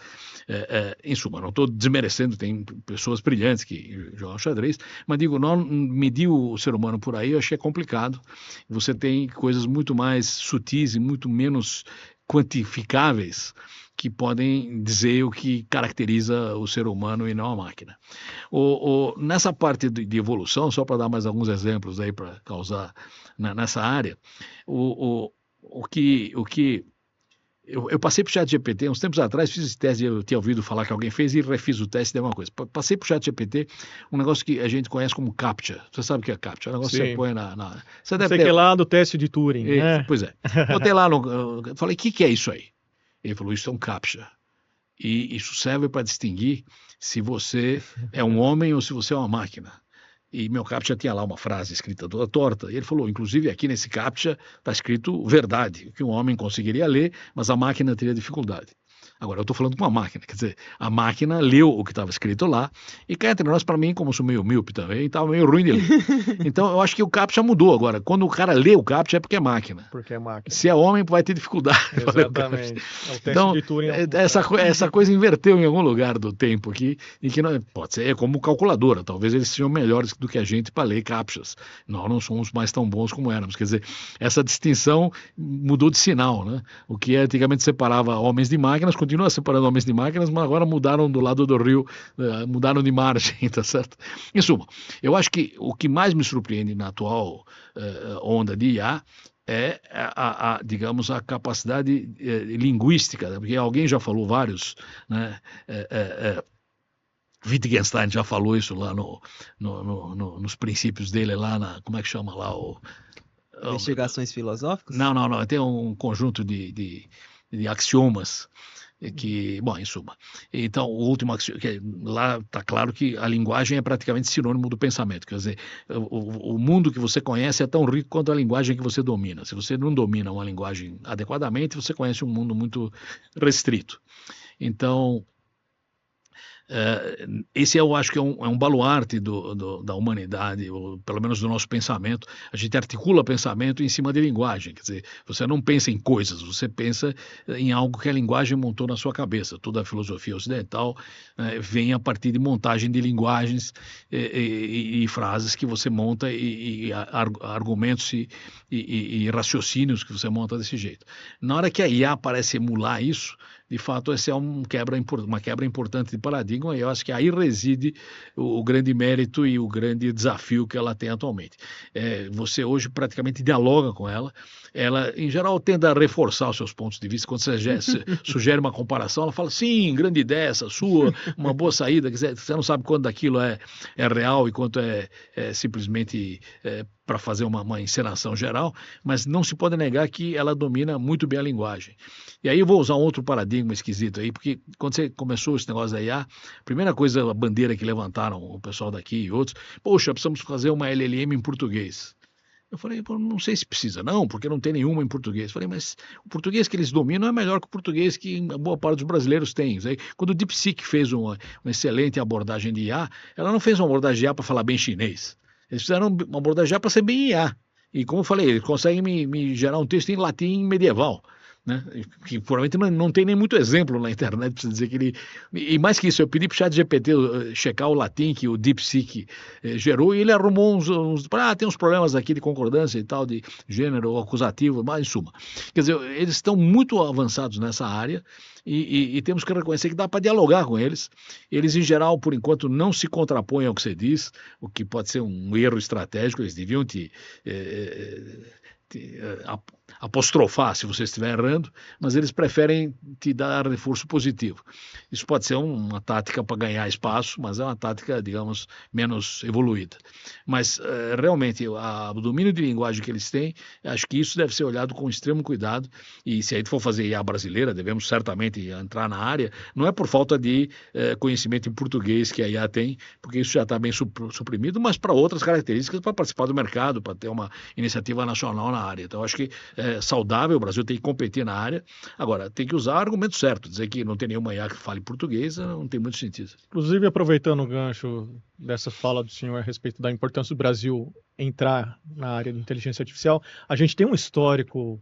Em suma, não estou desmerecendo, tem pessoas brilhantes que jogam xadrez, mas digo, não medir o ser humano por aí, eu acho que é complicado. Você tem coisas muito mais sutis e muito menos quantificáveis que podem dizer o que caracteriza o ser humano e não a máquina. Nessa parte de evolução, só para dar mais alguns exemplos aí para causar nessa área, eu passei para o ChatGPT, uns tempos atrás, fiz esse teste, eu tinha ouvido falar que alguém fez e refiz o teste e deu uma coisa. Passei para o ChatGPT um negócio que a gente conhece como CAPTCHA. Você sabe o que é CAPTCHA? É um negócio que você põe Você deve ter... que é lá do teste de Turing, né? Pois é. Botei lá, falei, o que é isso aí? Ele falou, isso é um CAPTCHA. E isso serve para distinguir se você é um homem ou se você é uma máquina. E meu CAPTCHA tinha lá uma frase escrita toda torta. E ele falou, inclusive aqui nesse CAPTCHA está escrito verdade, que um homem conseguiria ler, mas a máquina teria dificuldade. Agora, eu estou falando com uma máquina, quer dizer, a máquina leu o que estava escrito lá, e cá entre nós, para mim, como sou meio míope também, estava meio ruim de ler. Então, eu acho que o CAPTCHA mudou agora. Quando o cara lê o CAPTCHA é porque é máquina. Porque é máquina. Se é homem, vai ter dificuldade. Exatamente. É o teste Então, de Turing. essa coisa inverteu em algum lugar do tempo aqui, e que não, pode ser como calculadora, talvez eles sejam melhores do que a gente para ler CAPTCHAs. Nós não somos mais tão bons como éramos. Quer dizer, essa distinção mudou de sinal, né? O que antigamente separava homens de máquinas, continua separando homens de máquinas, mas agora mudaram do lado do rio, mudaram de margem, tá certo? Em suma, eu acho que o que mais me surpreende na atual onda de IA é digamos, a capacidade linguística, né? Porque alguém já falou vários, né? Wittgenstein já falou isso lá nos princípios dele, lá como é que chama lá? Investigações filosóficas? Não, tem um conjunto de axiomas que, bom, em suma. Então, o último axioma, lá está claro que a linguagem é praticamente sinônimo do pensamento, quer dizer, o mundo que você conhece é tão rico quanto a linguagem que você domina. Se você não domina uma linguagem adequadamente, você conhece um mundo muito restrito. Então, esse eu acho que é um baluarte da humanidade, ou pelo menos do nosso pensamento. A gente articula pensamento em cima de linguagem, quer dizer, você não pensa em coisas, você pensa em algo que a linguagem montou na sua cabeça. Toda a filosofia ocidental vem a partir de montagem de linguagens e frases que você monta e argumentos e raciocínios que você monta desse jeito. Na hora que a IA parece emular isso, de fato, essa é uma quebra importante de paradigma, e eu acho que aí reside o grande mérito e o grande desafio que ela tem atualmente. Você hoje praticamente dialoga com ela, em geral, tende a reforçar os seus pontos de vista. Quando você sugere uma comparação, ela fala, sim, grande ideia essa sua, uma boa saída, você não sabe quando aquilo é real e quanto é simplesmente para fazer uma encenação geral, mas não se pode negar que ela domina muito bem a linguagem. E aí eu vou usar um outro paradigma esquisito aí, porque quando você começou esse negócio da IA, a primeira coisa, a bandeira que levantaram o pessoal daqui e outros, poxa, precisamos fazer uma LLM em português. Eu falei, não sei se precisa, não, porque não tem nenhuma em português. Eu falei, mas o português que eles dominam é melhor que o português que a boa parte dos brasileiros tem. Aí, quando o DeepSeek fez uma excelente abordagem de IA, ela não fez uma abordagem de IA para falar bem chinês. Eles fizeram uma abordagem já para ser bem IA. E como eu falei, eles conseguem me gerar um texto em latim medieval, né? Que provavelmente não tem nem muito exemplo na internet para dizer que ele... E mais que isso, eu pedi para o ChatGPT checar o latim que o DeepSeek gerou, e ele arrumou tem uns problemas aqui de concordância e tal, de gênero acusativo, mas em suma. Quer dizer, eles estão muito avançados nessa área, e temos que reconhecer que dá para dialogar com eles. Eles, em geral, por enquanto, não se contrapõem ao que você diz, o que pode ser um erro estratégico. Eles deviam te apostrofar se você estiver errando, mas eles preferem te dar reforço positivo. Isso pode ser uma tática para ganhar espaço, mas é uma tática, digamos, menos evoluída. Mas realmente o domínio de linguagem que eles têm, acho que isso deve ser olhado com extremo cuidado, e se a gente for fazer IA brasileira, devemos certamente entrar na área, não é por falta de conhecimento em português que a IA tem, porque isso já está bem suprimido, mas para outras características, para participar do mercado, para ter uma iniciativa nacional na área. Então, acho que é saudável, o Brasil tem que competir na área. Agora, tem que usar o argumento certo, dizer que não tem nenhuma IA que fale português, não tem muito sentido. Inclusive, aproveitando o gancho dessa fala do senhor a respeito da importância do Brasil entrar na área de inteligência artificial, a gente tem um histórico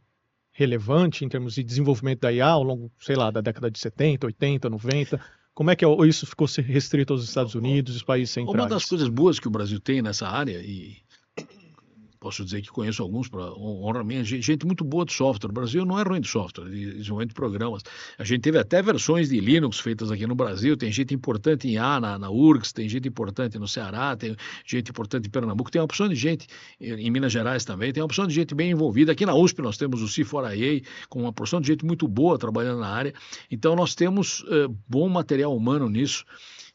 relevante em termos de desenvolvimento da IA ao longo, sei lá, da década de 70, 80, 90. Como é que isso ficou restrito aos Estados Unidos e os países centrais? Uma das coisas boas que o Brasil tem nessa área, e posso dizer que conheço alguns, para honra minha, gente muito boa de software. O Brasil não é ruim de software, de desenvolvimento de programas. A gente teve até versões de Linux feitas aqui no Brasil, tem gente importante em IA, na URGS, tem gente importante no Ceará, tem gente importante em Pernambuco, tem uma opção de gente em Minas Gerais também, tem uma opção de gente bem envolvida. Aqui na USP nós temos o C4IA, com uma porção de gente muito boa trabalhando na área. Então nós temos bom material humano nisso,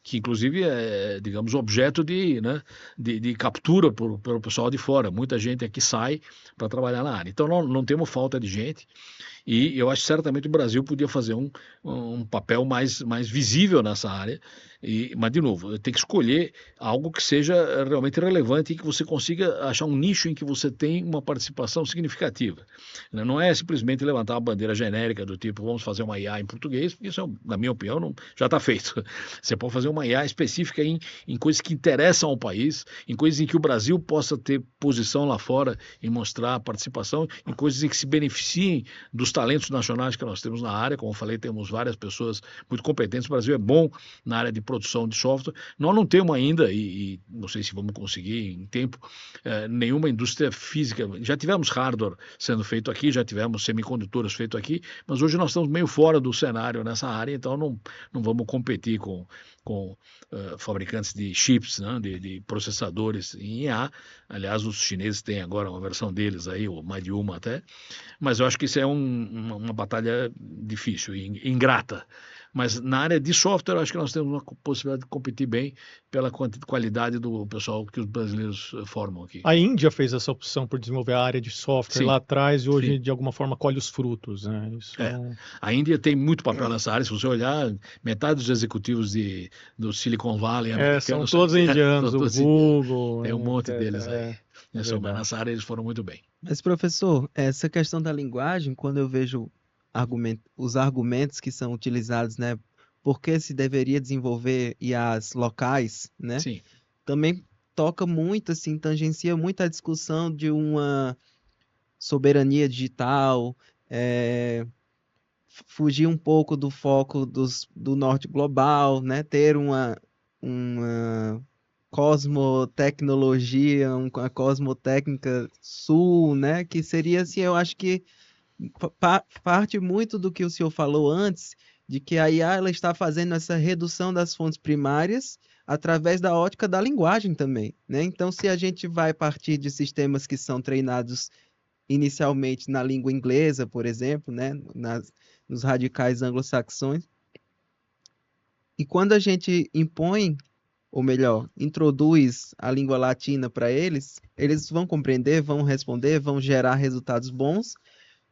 que inclusive é, digamos, objeto de captura pelo pessoal de fora. Muita gente aqui sai para trabalhar na área. Então não temos falta de gente. E eu acho que certamente o Brasil podia fazer um papel mais visível nessa área. Mas, de novo, tem que escolher algo que seja realmente relevante e que você consiga achar um nicho em que você tem uma participação significativa. Né? Não é simplesmente levantar uma bandeira genérica do tipo, vamos fazer uma IA em português, porque isso, na minha opinião, já está feito. Você pode fazer uma IA específica em coisas que interessam ao país, em coisas em que o Brasil possa ter posição lá fora e mostrar participação, em coisas em que se beneficiem dos talentos nacionais que nós temos na área. Como eu falei, temos várias pessoas muito competentes. O Brasil é bom na área de produção de software. Nós não temos ainda, e não sei se vamos conseguir em tempo, nenhuma indústria física. Já tivemos hardware sendo feito aqui, já tivemos semicondutores feito aqui, mas hoje nós estamos meio fora do cenário nessa área, então não vamos competir com fabricantes de chips, né, de processadores em IA. Aliás, os chineses têm agora uma versão deles aí, ou mais de uma até, mas eu acho que isso é uma batalha difícil e ingrata. Mas na área de software, eu acho que nós temos uma possibilidade de competir bem pela qualidade do pessoal que os brasileiros formam aqui. A Índia fez essa opção por desenvolver a área de software Sim, lá atrás e hoje, sim. de alguma forma, colhe os frutos, né? Isso A Índia tem muito papel nessa área. Se você olhar, metade dos executivos do Silicon Valley são americanos todos indianos, são todos o Google. tem um monte deles aí. Mas verdade. nessa área eles foram muito bem. Mas, professor, essa questão da linguagem, quando eu vejo os argumentos que são utilizados, né, por que se deveria desenvolver IAs locais, né, Sim. também toca muito, assim, tangencia muito a discussão de uma soberania digital, fugir um pouco do foco do norte global, né, ter uma cosmotecnologia, uma cosmotécnica sul, né, que seria, assim, eu acho que parte muito do que o senhor falou antes, de que a IA ela está fazendo essa redução das fontes primárias através da ótica da linguagem também, né? Então, se a gente vai partir de sistemas que são treinados inicialmente na língua inglesa, por exemplo, né, nos radicais anglo-saxões, e quando a gente impõe, ou melhor, introduz a língua latina para eles vão compreender, vão responder, vão gerar resultados bons,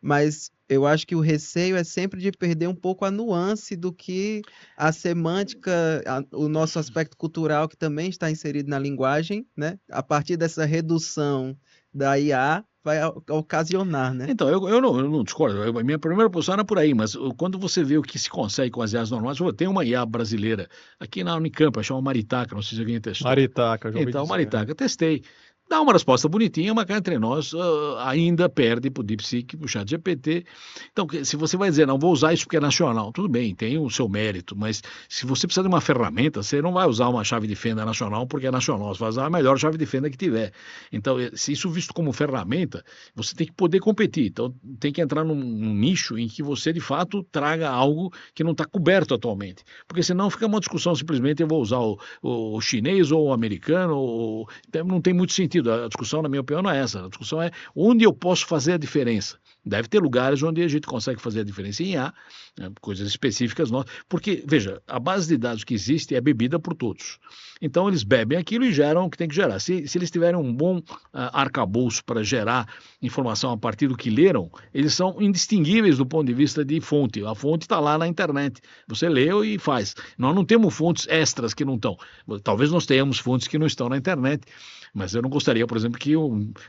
mas eu acho que o receio é sempre de perder um pouco a nuance do que a semântica, o nosso aspecto cultural que também está inserido na linguagem, né? A partir dessa redução da IA vai ocasionar, né? Então, eu não discordo. A minha primeira posição era por aí, mas quando você vê o que se consegue com as IAs normais, tem uma IA brasileira aqui na Unicamp, chama Maritaca, não sei se alguém testou. Maritaca, já ouvi Então, dizer, Maritaca, testei. Dá uma resposta bonitinha, mas cá entre nós ainda perde para o DeepSeek, para o ChatGPT. Então, se você vai dizer, não, vou usar isso porque é nacional, tudo bem, tem o seu mérito, mas se você precisa de uma ferramenta, você não vai usar uma chave de fenda nacional porque é nacional, você vai usar a melhor chave de fenda que tiver. Então, se isso visto como ferramenta, você tem que poder competir. Então, tem que entrar num nicho em que você, de fato, traga algo que não está coberto atualmente. Porque senão fica uma discussão simplesmente, eu vou usar o chinês ou o americano, não tem muito sentido. A discussão, na minha opinião, não é essa. A discussão é onde eu posso fazer a diferença. Deve ter lugares onde a gente consegue fazer a diferença em IA, né, coisas específicas nossas. Porque, veja, a base de dados que existe é bebida por todos. Então, eles bebem aquilo e geram o que tem que gerar. Se eles tiverem um bom arcabouço para gerar informação a partir do que leram, eles são indistinguíveis do ponto de vista de fonte. A fonte está lá na internet. Você leu e faz. Nós não temos fontes extras que não estão. Talvez nós tenhamos fontes que não estão na internet. Mas eu não gostaria, por exemplo, que,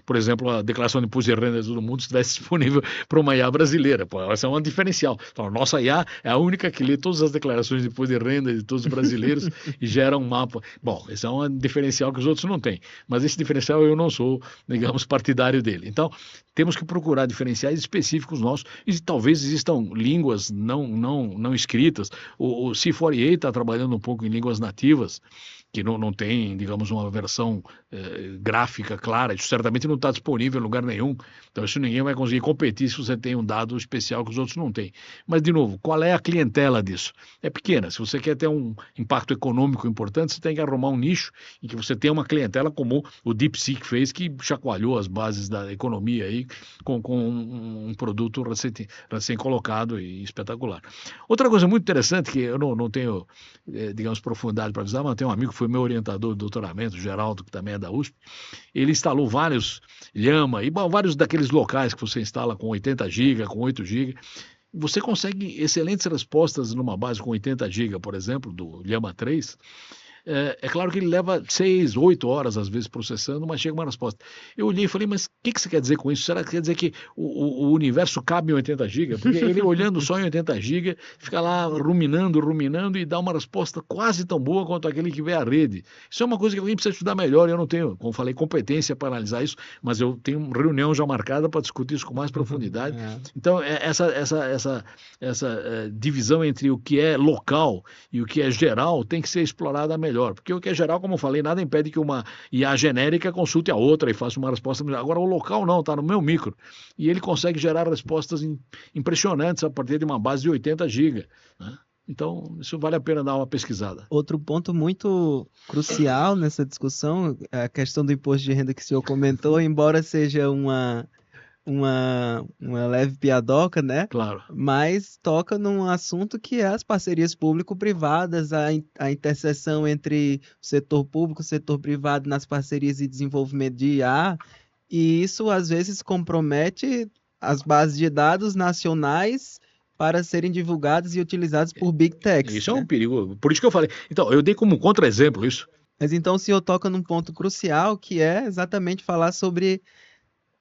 por exemplo, a declaração de imposto de renda de todo mundo estivesse disponível para uma IA brasileira. Pô, essa é um diferencial. Então, a nossa IA é a única que lê todas as declarações de imposto de renda de todos os brasileiros e gera um mapa. Bom, esse é um diferencial que os outros não têm. Mas esse diferencial eu não sou, digamos, partidário dele. Então, temos que procurar diferenciais específicos nossos e talvez existam línguas não escritas. O C48 está trabalhando um pouco em línguas nativas, que não tem, digamos, uma versão gráfica clara. Isso certamente não está disponível em lugar nenhum. Então, isso ninguém vai conseguir competir se você tem um dado especial que os outros não têm. Mas, de novo, qual é a clientela disso? É pequena. Se você quer ter um impacto econômico importante, você tem que arrumar um nicho em que você tenha uma clientela como o DeepSeek fez, que chacoalhou as bases da economia aí com um produto recém colocado e espetacular. Outra coisa muito interessante, que eu não tenho, digamos, profundidade para avisar, mas eu tenho um amigo foi meu orientador de doutoramento, o Geraldo, que também é da USP, ele instalou vários Llama e vários daqueles locais que você instala com 80 GB, com 8 GB. Você consegue excelentes respostas numa base com 80 GB, por exemplo, do Llama 3. É claro que ele leva 6, 8 horas, às vezes, processando, mas chega uma resposta. Eu olhei e falei, mas o que você quer dizer com isso? Será que quer dizer que o universo cabe em 80 GB? Porque ele olhando só em 80 GB, fica lá ruminando e dá uma resposta quase tão boa quanto aquele que vê a rede. Isso é uma coisa que alguém precisa estudar melhor. Eu não tenho, como falei, competência para analisar isso, mas eu tenho uma reunião já marcada para discutir isso com mais profundidade. Então, essa divisão entre o que é local e o que é geral tem que ser explorada melhor, porque o que é geral, como eu falei, nada impede que uma IA genérica consulte a outra e faça uma resposta melhor. Agora, o local não, está no meu micro, e ele consegue gerar respostas impressionantes a partir de uma base de 80 GB, né? Então, isso vale a pena dar uma pesquisada. Outro ponto muito crucial nessa discussão é a questão do imposto de renda que o senhor comentou, embora seja uma leve piadoca, né? Claro. Mas toca num assunto que é as parcerias público-privadas, a interseção entre o setor público e o setor privado nas parcerias de desenvolvimento de IA, e isso às vezes compromete as bases de dados nacionais para serem divulgadas e utilizadas por Big Techs. Isso é um perigo, por isso que eu falei. Então, eu dei como contra-exemplo isso. Mas então o senhor toca num ponto crucial, que é exatamente falar sobre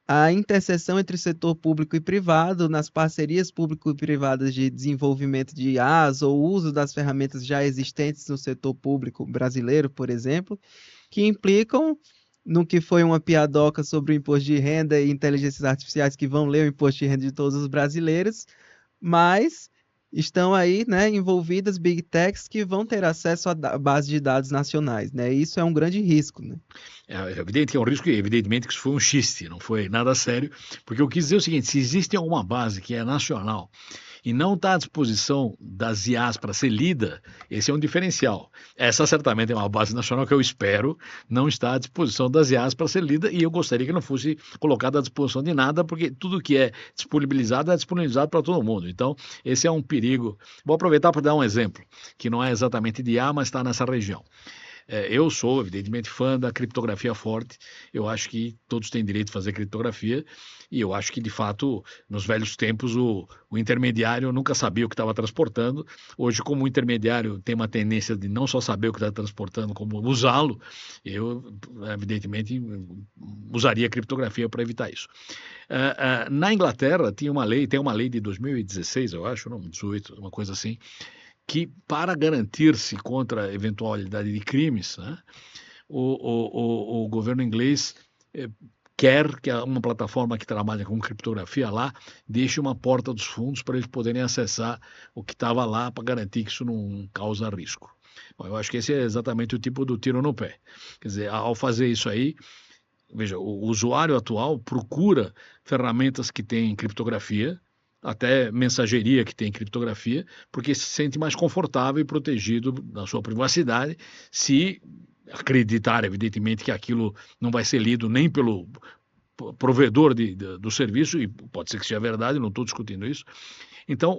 a interseção entre o setor público e privado nas parcerias público e privadas de desenvolvimento de IAs ou uso das ferramentas já existentes no setor público brasileiro, por exemplo, que implicam no que foi uma piadoca sobre o imposto de renda e inteligências artificiais que vão ler o imposto de renda de todos os brasileiros, mas estão aí, né, envolvidas Big Techs que vão ter acesso à base de dados nacionais, né? Isso é um grande risco, né? É evidente que é um risco e evidentemente que isso foi um xiste, não foi nada sério, porque eu quis dizer o seguinte, se existe alguma base que é nacional e não está à disposição das IAs para ser lida, esse é um diferencial. Essa certamente é uma base nacional que eu espero não está à disposição das IAs para ser lida, e eu gostaria que não fosse colocada à disposição de nada, porque tudo que é disponibilizado para todo mundo. Então, esse é um perigo. Vou aproveitar para dar um exemplo, que não é exatamente de IA, mas está nessa região. Eu sou, evidentemente, fã da criptografia forte. Eu acho que todos têm direito de fazer criptografia e eu acho que, de fato, nos velhos tempos, o intermediário nunca sabia o que estava transportando. Hoje, como o intermediário tem uma tendência de não só saber o que está transportando, como usá-lo, eu, evidentemente, usaria a criptografia para evitar isso. Na Inglaterra, tem uma lei de 2016, eu acho, não, 18, uma coisa assim, que, para garantir-se contra a eventualidade de crimes, né, o governo inglês quer que uma plataforma que trabalha com criptografia lá deixe uma porta dos fundos para eles poderem acessar o que estava lá, para garantir que isso não causa risco. Bom, eu acho que esse é exatamente o tipo do tiro no pé. Quer dizer, ao fazer isso aí, veja, o usuário atual procura ferramentas que têm criptografia, até mensageria que tem criptografia, porque se sente mais confortável e protegido na sua privacidade, se acreditar, evidentemente, que aquilo não vai ser lido nem pelo provedor do serviço, e pode ser que seja verdade, não estou discutindo isso. Então,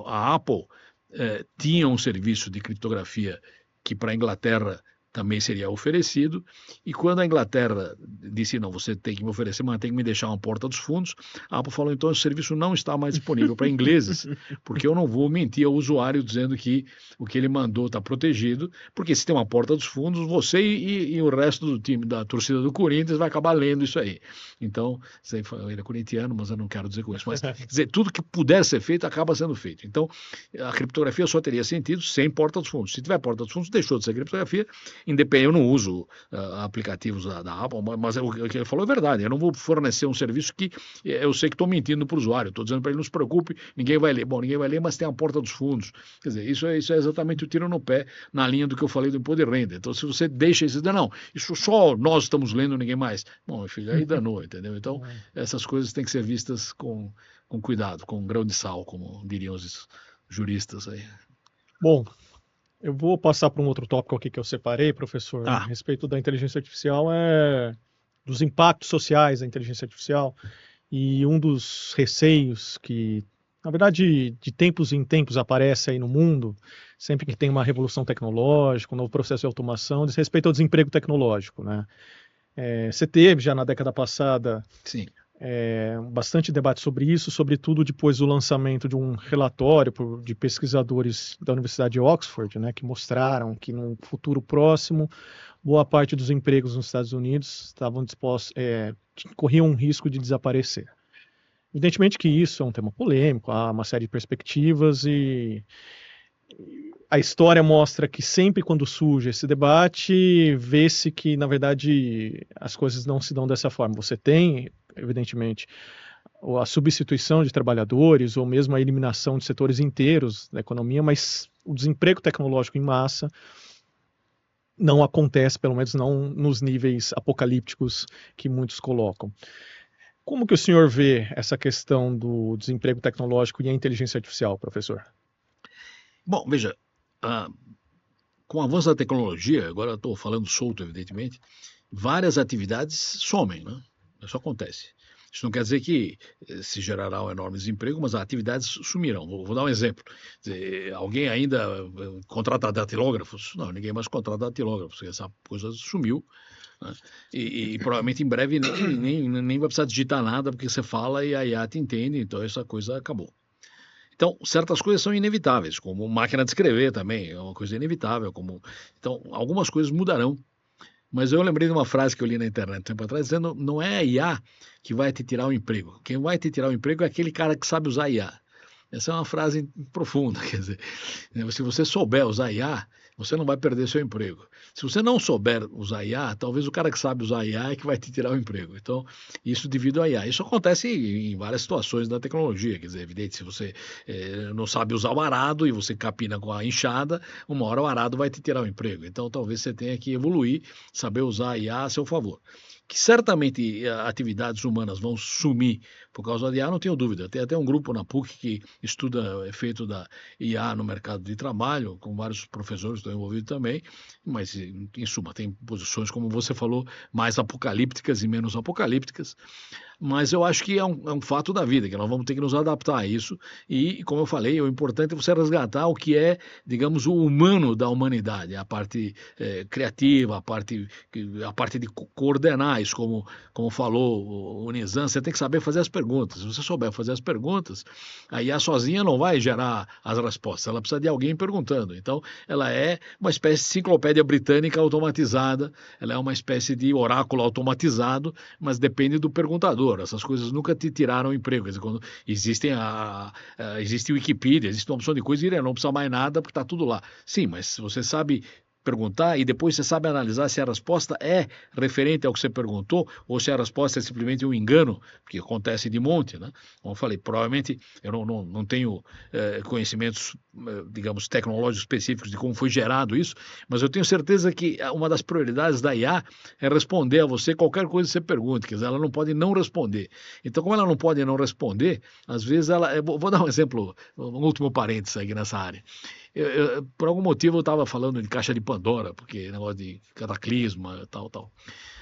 a Apple tinha um serviço de criptografia que para a Inglaterra também seria oferecido, e quando a Inglaterra disse, não, você tem que me oferecer, mas tem que me deixar uma porta dos fundos, a Apple falou, então, esse serviço não está mais disponível para ingleses, porque eu não vou mentir ao usuário dizendo que o que ele mandou está protegido, porque se tem uma porta dos fundos, você e o resto do time, da torcida do Corinthians, vai acabar lendo isso aí. Então, ele é corintiano, mas eu não quero dizer com isso, mas quer dizer, tudo que puder ser feito, acaba sendo feito. Então, a criptografia só teria sentido sem porta dos fundos. Se tiver porta dos fundos, deixou de ser criptografia. Independente, eu não uso aplicativos da Apple, mas o que ele falou é verdade. Eu não vou fornecer um serviço que eu sei que estou mentindo para o usuário. Estou dizendo para ele, não se preocupe, ninguém vai ler. Bom, ninguém vai ler, mas tem a porta dos fundos. Quer dizer, isso é exatamente o tiro no pé na linha do que eu falei do imposto de renda. Então, se você deixa isso, não, isso só nós estamos lendo, ninguém mais. Bom, meu filho, aí danou, entendeu? Então, essas coisas têm que ser vistas com cuidado, com um grão de sal, como diriam os juristas aí. Bom, eu vou passar para um outro tópico aqui que eu separei, professor, a respeito da inteligência artificial, dos impactos sociais da inteligência artificial, e um dos receios que Na verdade, de tempos em tempos aparece aí no mundo, sempre que tem uma revolução tecnológica, um novo processo de automação, diz respeito ao desemprego tecnológico, né? Você teve já na década passada Sim. bastante debate sobre isso, sobretudo depois do lançamento de um relatório de pesquisadores da Universidade de Oxford, né, que mostraram que no futuro próximo, boa parte dos empregos nos Estados Unidos corriam um risco de desaparecer. Evidentemente que isso é um tema polêmico, há uma série de perspectivas e a história mostra que sempre quando surge esse debate, vê-se que, na verdade, as coisas não se dão dessa forma. Você tem, evidentemente, a substituição de trabalhadores ou mesmo a eliminação de setores inteiros da economia, mas o desemprego tecnológico em massa não acontece, pelo menos não nos níveis apocalípticos que muitos colocam. Como que o senhor vê essa questão do desemprego tecnológico e a inteligência artificial, professor? Bom, veja, com o avanço da tecnologia, agora estou falando solto, evidentemente, várias atividades somem, né? Isso acontece. Isso não quer dizer que se gerará um enorme desemprego, mas as atividades sumirão. Vou dar um exemplo. Alguém ainda contrata datilógrafos? Não, ninguém mais contrata datilógrafos. Essa coisa sumiu. Né? E provavelmente em breve nem vai precisar digitar nada, porque você fala e a IA te entende, então essa coisa acabou. Então, certas coisas são inevitáveis, como máquina de escrever também, é uma coisa inevitável. Então, algumas coisas mudarão. Mas eu lembrei de uma frase que eu li na internet tempo atrás, dizendo não é a IA que vai te tirar o emprego. Quem vai te tirar o emprego é aquele cara que sabe usar IA. Essa é uma frase profunda, quer dizer, se você souber usar IA, você não vai perder seu emprego. Se você não souber usar IA, talvez o cara que sabe usar IA é que vai te tirar o emprego. Então, isso devido à IA. Isso acontece em várias situações da tecnologia, quer dizer, é evidente, se você não sabe usar o arado e você capina com a enxada, uma hora o arado vai te tirar o emprego. Então, talvez você tenha que evoluir, saber usar a IA a seu favor. Que certamente atividades humanas vão sumir por causa da IA, não tenho dúvida. Tem até um grupo na PUC que estuda o efeito da IA no mercado de trabalho, com vários professores que estão envolvidos também, mas, em suma, tem posições, como você falou, mais apocalípticas e menos apocalípticas. Mas eu acho que é um fato da vida, que nós vamos ter que nos adaptar a isso. E, como eu falei, o importante é você resgatar o que é, digamos, o humano da humanidade, a parte criativa, a parte de coordenar isso, como falou o Nizam, você tem que saber fazer as perguntas. Se você souber fazer as perguntas, a IA sozinha não vai gerar as respostas, ela precisa de alguém perguntando. Então, ela é uma espécie de enciclopédia britânica automatizada, ela é uma espécie de oráculo automatizado, mas depende do perguntador. Essas coisas nunca te tiraram emprego. Quer dizer, quando existe o Wikipedia, existe uma opção de coisa e não precisa mais nada porque está tudo lá. Sim, mas se você sabe perguntar e depois você sabe analisar se a resposta é referente ao que você perguntou ou se a resposta é simplesmente um engano, que acontece de monte, né? Como eu falei, provavelmente eu não tenho conhecimentos, digamos, tecnológicos específicos de como foi gerado isso, mas eu tenho certeza que uma das prioridades da IA é responder a você qualquer coisa que você pergunte, quer dizer, ela não pode não responder. Então, como ela não pode não responder, às vezes vou dar um exemplo, um último parênteses aqui nessa área. Por algum motivo eu estava falando de caixa de Pandora, porque negócio de cataclisma, tal.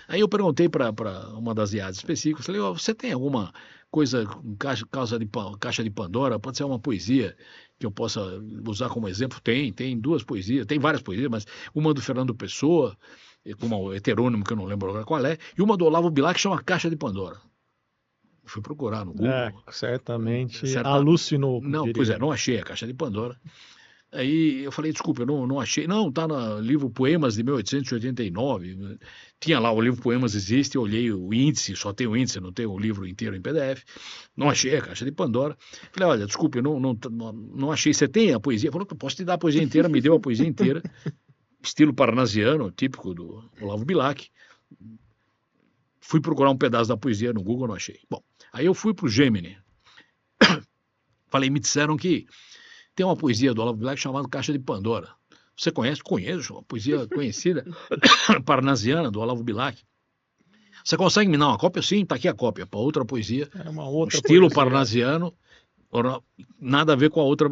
Aí eu perguntei para uma das IAs específicas, falei, você tem alguma coisa com caixa de Pandora? Pode ser uma poesia que eu possa usar como exemplo? Tem duas poesias, tem várias poesias, mas uma do Fernando Pessoa, com um heterônimo que eu não lembro agora qual é, e uma do Olavo Bilac que chama Caixa de Pandora. Fui procurar no Google. Certamente alucinou. Não, pois não achei a Caixa de Pandora. Aí eu falei, desculpa, eu não achei. Não, tá no livro Poemas de 1889. Tinha lá, o livro Poemas existe, eu olhei o índice, só tem o índice, não tem o livro inteiro em PDF. Não achei a Caixa de Pandora. Falei, olha, desculpa, eu não achei. Você tem a poesia? Falou, posso te dar a poesia inteira, me deu a poesia inteira. Estilo parnasiano, típico do Olavo Bilac. Fui procurar um pedaço da poesia no Google, não achei. Bom, aí eu fui pro Gemini. Falei, me disseram que tem uma poesia do Olavo Bilac chamada Caixa de Pandora. Você conhece? Conheço, uma poesia conhecida, parnasiana, do Olavo Bilac. Você consegue me dar uma cópia? Sim, está aqui a cópia, para outra poesia. É uma outra estilo poesia. Parnasiano, nada a ver com a outra.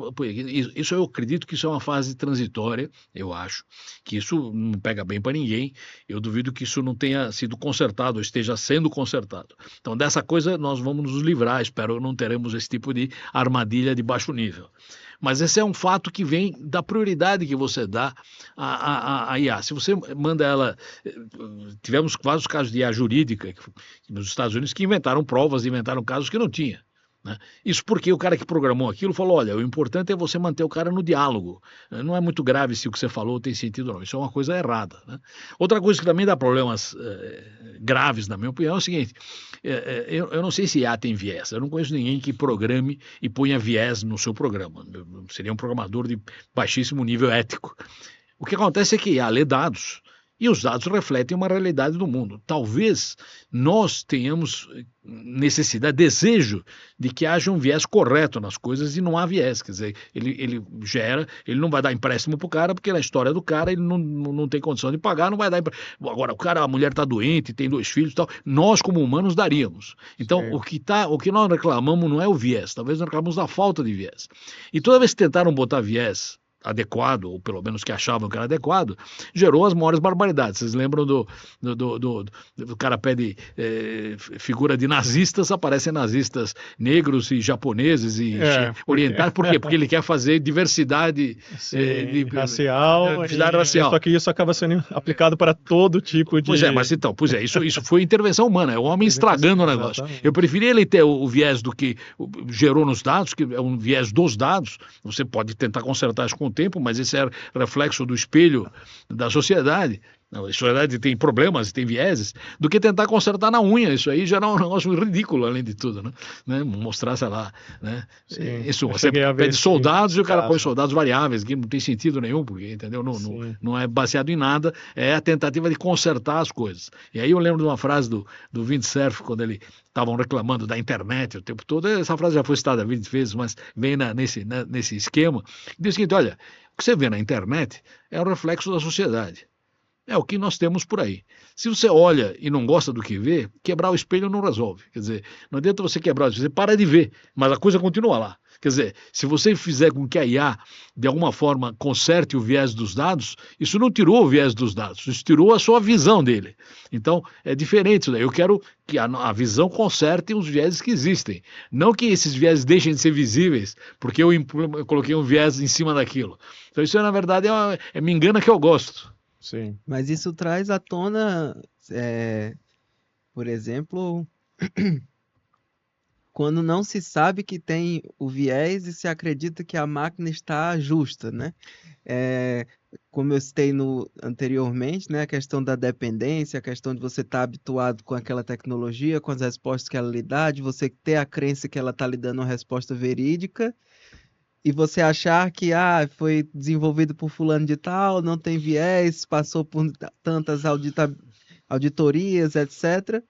Isso eu acredito que isso é uma fase transitória, eu acho, que isso não pega bem para ninguém. Eu duvido que isso não tenha sido consertado, ou esteja sendo consertado. Então, dessa coisa nós vamos nos livrar, espero que não teremos esse tipo de armadilha de baixo nível. Mas esse é um fato que vem da prioridade que você dá à IA. Se você manda ela... Tivemos vários casos de IA jurídica nos Estados Unidos que inventaram provas, inventaram casos que não tinha. Né? Isso porque o cara que programou aquilo falou, olha, o importante é você manter o cara no diálogo. Não é muito grave se o que você falou tem sentido ou não. Isso é uma coisa errada. Né? Outra coisa que também dá problemas graves, na minha opinião, é o seguinte. Eu não sei se IA tem viés. Eu não conheço ninguém que programe e ponha viés no seu programa. Eu seria um programador de baixíssimo nível ético. O que acontece é que IA lê dados. E os dados refletem uma realidade do mundo. Talvez nós tenhamos necessidade, desejo de que haja um viés correto nas coisas e não há viés. Quer dizer, ele gera, ele não vai dar empréstimo para o cara, porque na história do cara ele não tem condição de pagar, não vai dar empréstimo. Agora, a mulher está doente, tem 2 filhos e tal, nós como humanos daríamos. Então, o que nós reclamamos não é o viés, talvez nós reclamamos da falta de viés. E toda vez que tentaram botar viés adequado, ou pelo menos que achavam que era adequado, gerou as maiores barbaridades. Vocês lembram do cara pede figura de nazistas, aparecem nazistas negros e japoneses e orientais. Por quê? Porque ele quer fazer diversidade racial. Só que isso acaba sendo aplicado para todo tipo de... Pois é, isso foi intervenção humana, é o homem estragando o negócio. Exatamente. Eu preferia ele ter o viés do que gerou nos dados, que é um viés dos dados. Você pode tentar consertar isso com tempo, mas esse é reflexo do espelho da sociedade. A sociedade tem problemas, tem vieses, do que tentar consertar na unha. Isso aí já é um negócio ridículo, além de tudo, né? Mostrar, sei lá, né? Isso, você pede soldados e o cara põe soldados variáveis, que não tem sentido nenhum, porque, entendeu? Não é baseado em nada, é a tentativa de consertar as coisas. E aí eu lembro de uma frase do Windsurf, quando ele estavam reclamando da internet o tempo todo. Essa frase já foi citada 20 vezes, mas vem nesse esquema. Diz o seguinte, olha, o que você vê na internet é um reflexo da sociedade. É o que nós temos por aí. Se você olha e não gosta do que vê, quebrar o espelho não resolve. Quer dizer, não adianta você quebrar o espelho, você para de ver, mas a coisa continua lá. Quer dizer, se você fizer com que a IA, de alguma forma, conserte o viés dos dados, isso não tirou o viés dos dados, isso tirou a sua visão dele. Então, é diferente isso daí. Eu quero que a visão conserte os viéses que existem. Não que esses viéses deixem de ser visíveis, porque eu coloquei um viés em cima daquilo. Então, isso, na verdade, me engana que eu gosto. Sim. Mas isso traz à tona, por exemplo, quando não se sabe que tem o viés e se acredita que a máquina está justa, né? Como eu citei anteriormente, né? A questão da dependência, a questão de você estar habituado com aquela tecnologia, com as respostas que ela lhe dá, de você ter a crença que ela está lhe dando uma resposta verídica, e você achar que foi desenvolvido por fulano de tal, não tem viés, passou por tantas auditorias, etc.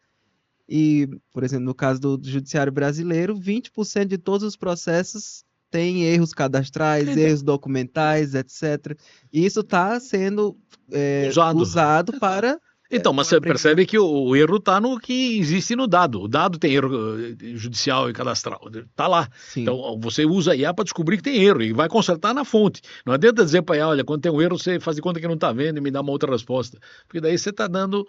E, por exemplo, no caso do Judiciário Brasileiro, 20% de todos os processos têm erros cadastrais, erros documentais, etc. E isso está sendo usado para... Então, mas você percebe que o erro está no que existe no dado. O dado tem erro judicial e cadastral. Está lá. Sim. Então, você usa a IA para descobrir que tem erro e vai consertar na fonte. Não adianta dizer para a IA, olha, quando tem um erro, você faz de conta que não está vendo e me dá uma outra resposta. Porque daí você está dando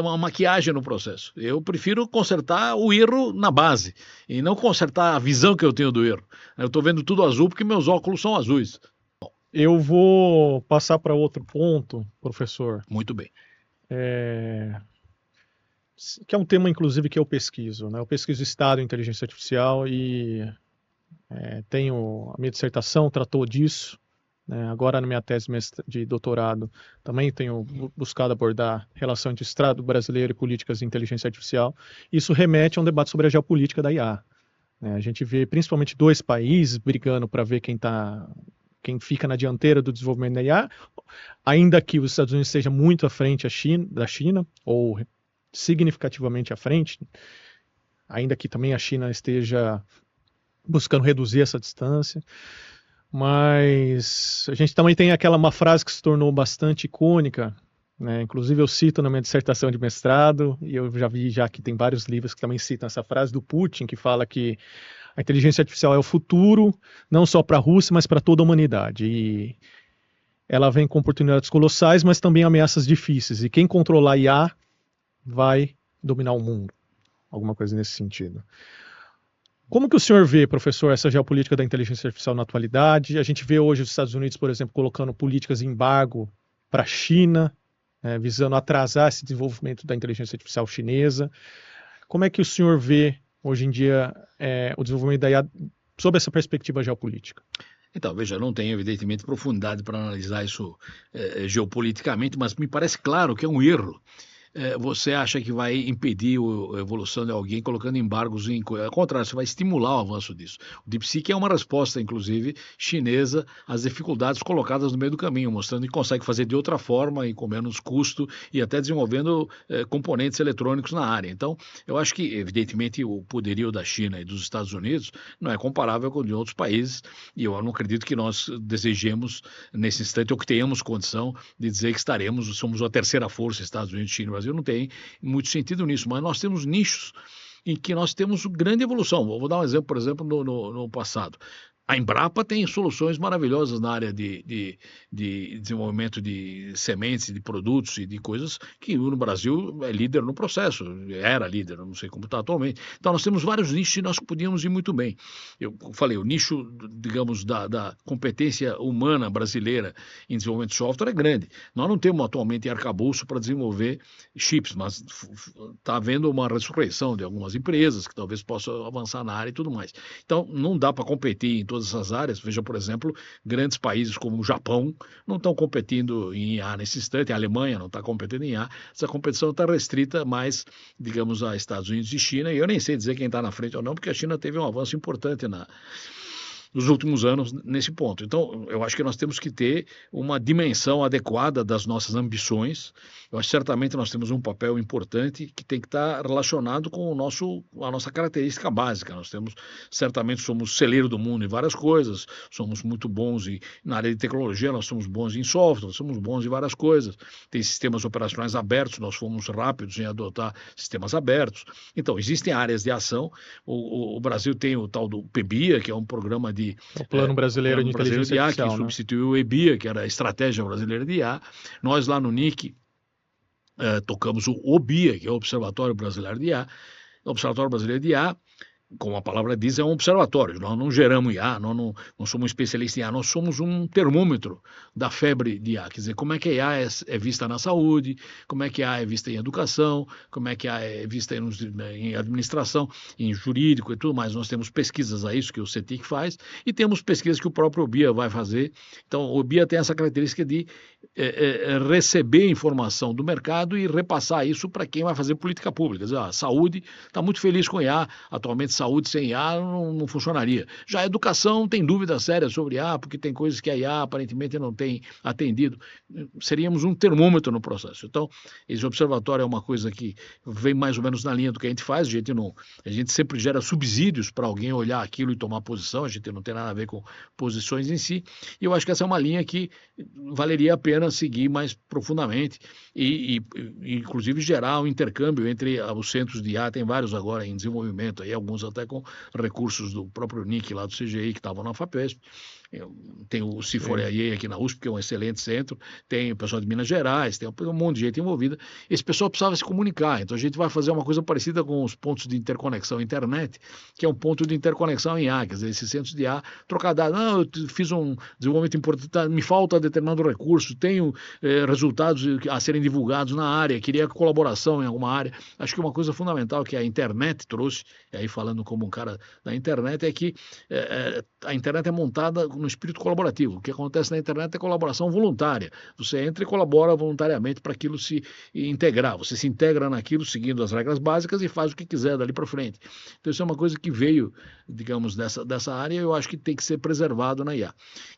uma maquiagem no processo. Eu prefiro consertar o erro na base e não consertar a visão que eu tenho do erro. Eu estou vendo tudo azul porque meus óculos são azuis. Eu vou passar para outro ponto, professor. Muito bem. Que é um tema, inclusive, que eu pesquiso, né? Eu pesquiso Estado e Inteligência Artificial e a minha dissertação tratou disso, né? Agora, na minha tese de doutorado, também tenho buscado abordar a relação entre Estado brasileiro e políticas de inteligência artificial. Isso remete a um debate sobre a geopolítica da IA, né? A gente vê principalmente 2 países brigando para ver quem fica na dianteira do desenvolvimento da IA, ainda que os Estados Unidos esteja muito à frente da China, ou significativamente à frente, ainda que também a China esteja buscando reduzir essa distância. Mas a gente também tem uma frase que se tornou bastante icônica, né? Inclusive eu cito na minha dissertação de mestrado, e eu já vi que tem vários livros que também citam essa frase do Putin, que fala que A inteligência artificial é o futuro, não só para a Rússia, mas para toda a humanidade. E ela vem com oportunidades colossais, mas também ameaças difíceis. E quem controlar a IA vai dominar o mundo. Alguma coisa nesse sentido. Como que o senhor vê, professor, essa geopolítica da inteligência artificial na atualidade? A gente vê hoje os Estados Unidos, por exemplo, colocando políticas de embargo para a China, visando atrasar esse desenvolvimento da inteligência artificial chinesa. Como é que o senhor vê, hoje em dia, o desenvolvimento da IA sob essa perspectiva geopolítica? Então, veja, eu não tenho, evidentemente, profundidade para analisar isso geopoliticamente, mas me parece claro que é um erro. Você acha que vai impedir a evolução de alguém colocando embargos em coisas. Ao contrário, você vai estimular o avanço disso. O DeepSeek é uma resposta, inclusive, chinesa às dificuldades colocadas no meio do caminho, mostrando que consegue fazer de outra forma e com menos custo e até desenvolvendo componentes eletrônicos na área. Então, eu acho que, evidentemente, o poderio da China e dos Estados Unidos não é comparável com o de outros países e eu não acredito que nós desejemos, nesse instante, ou que tenhamos condição de dizer que somos a terceira força, Estados Unidos, China e Brasil. Não tem muito sentido nisso, mas nós temos nichos em que nós temos grande evolução. Vou dar um exemplo, por exemplo, no passado. A Embrapa tem soluções maravilhosas na área de desenvolvimento de sementes, de produtos e de coisas que no Brasil é líder no processo, era líder, não sei como está atualmente. Então nós temos vários nichos e nós podíamos ir muito bem. Eu falei, o nicho, digamos, da competência humana brasileira em desenvolvimento de software é grande. Nós não temos atualmente arcabouço para desenvolver chips, mas está havendo uma ressurreição de algumas empresas que talvez possam avançar na área e tudo mais. Então não dá para competir em todas essas áreas. Veja, por exemplo, grandes países como o Japão não estão competindo em IA nesse instante, a Alemanha não está competindo em IA, essa competição está restrita mais, digamos, a Estados Unidos e China, e eu nem sei dizer quem está na frente ou não, porque a China teve um avanço importante nos últimos anos nesse ponto. Então, eu acho que nós temos que ter uma dimensão adequada das nossas ambições. Eu acho que certamente nós temos um papel importante que tem que estar relacionado com a nossa característica básica. Certamente somos celeiro do mundo em várias coisas, somos muito bons na área de tecnologia, nós somos bons em software, somos bons em várias coisas. Tem sistemas operacionais abertos, nós fomos rápidos em adotar sistemas abertos. Então, existem áreas de ação. O Brasil tem o tal do PBIA, que é um programa o Plano Brasileiro de Inteligência Artificial, que substituiu o EBIA, que era a Estratégia Brasileira de IA. Nós lá no NIC tocamos o OBIA, que é o Observatório Brasileiro de IA. O Observatório Brasileiro de IA, como a palavra diz, é um observatório. Nós não geramos IA, nós não somos especialistas em IA, nós somos um termômetro da febre de IA. Quer dizer, como é que a IA é vista na saúde, como é que a IA é vista em educação, como é que a IA é vista em administração, em jurídico e tudo mais. Nós temos pesquisas a isso que o CETIC faz e temos pesquisas que o próprio OBIA vai fazer. Então, o OBIA tem essa característica de receber informação do mercado e repassar isso para quem vai fazer política pública. Quer dizer, a saúde está muito feliz com IA, atualmente saúde sem IA não funcionaria. Já a educação tem dúvidas sérias sobre IA, porque tem coisas que a IA aparentemente não tem atendido. Seríamos um termômetro no processo. Então, esse observatório é uma coisa que vem mais ou menos na linha do que a gente faz. A gente sempre gera subsídios para alguém olhar aquilo e tomar posição. A gente não tem nada a ver com posições em si. E eu acho que essa é uma linha que valeria a pena seguir mais profundamente e inclusive gerar um intercâmbio entre os centros de IA. Tem vários agora em desenvolvimento, aí alguns até com recursos do próprio NIC lá do CGI que estavam na FAPESP. Tem o CIFOR-IA aqui na USP, que é um excelente centro, tem o pessoal de Minas Gerais, tem um monte de gente envolvida. Esse pessoal precisava se comunicar, então a gente vai fazer uma coisa parecida com os pontos de interconexão internet, que é um ponto de interconexão em IA, quer dizer, esses centros de IA, trocar dados. Não, eu fiz um desenvolvimento importante, me falta determinado recurso, tenho resultados a serem divulgados na área, queria colaboração em alguma área. Acho que uma coisa fundamental que a internet trouxe, e aí falando como um cara da internet, é que a internet é montada no espírito colaborativo. O que acontece na internet é colaboração voluntária. Você entra e colabora voluntariamente para aquilo se integrar. Você se integra naquilo seguindo as regras básicas e faz o que quiser dali para frente. Então isso é uma coisa que veio, digamos, dessa área e eu acho que tem que ser preservado na IA.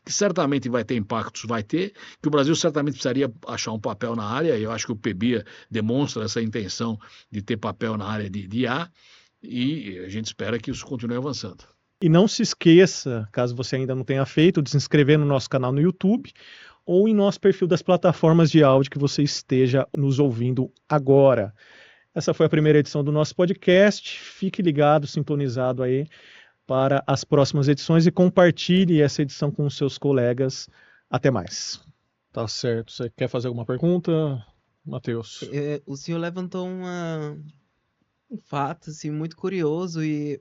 Que certamente vai ter impactos, vai ter, que o Brasil certamente precisaria achar um papel na área, e eu acho que o PBIA demonstra essa intenção de ter papel na área de IA, e a gente espera que isso continue avançando. E não se esqueça, caso você ainda não tenha feito, de se inscrever no nosso canal no YouTube ou em nosso perfil das plataformas de áudio que você esteja nos ouvindo agora. Essa foi a primeira edição do nosso podcast. Fique ligado, sintonizado aí para as próximas edições e compartilhe essa edição com os seus colegas. Até mais. Tá certo. Você quer fazer alguma pergunta, Matheus? O senhor levantou um fato assim, muito curioso e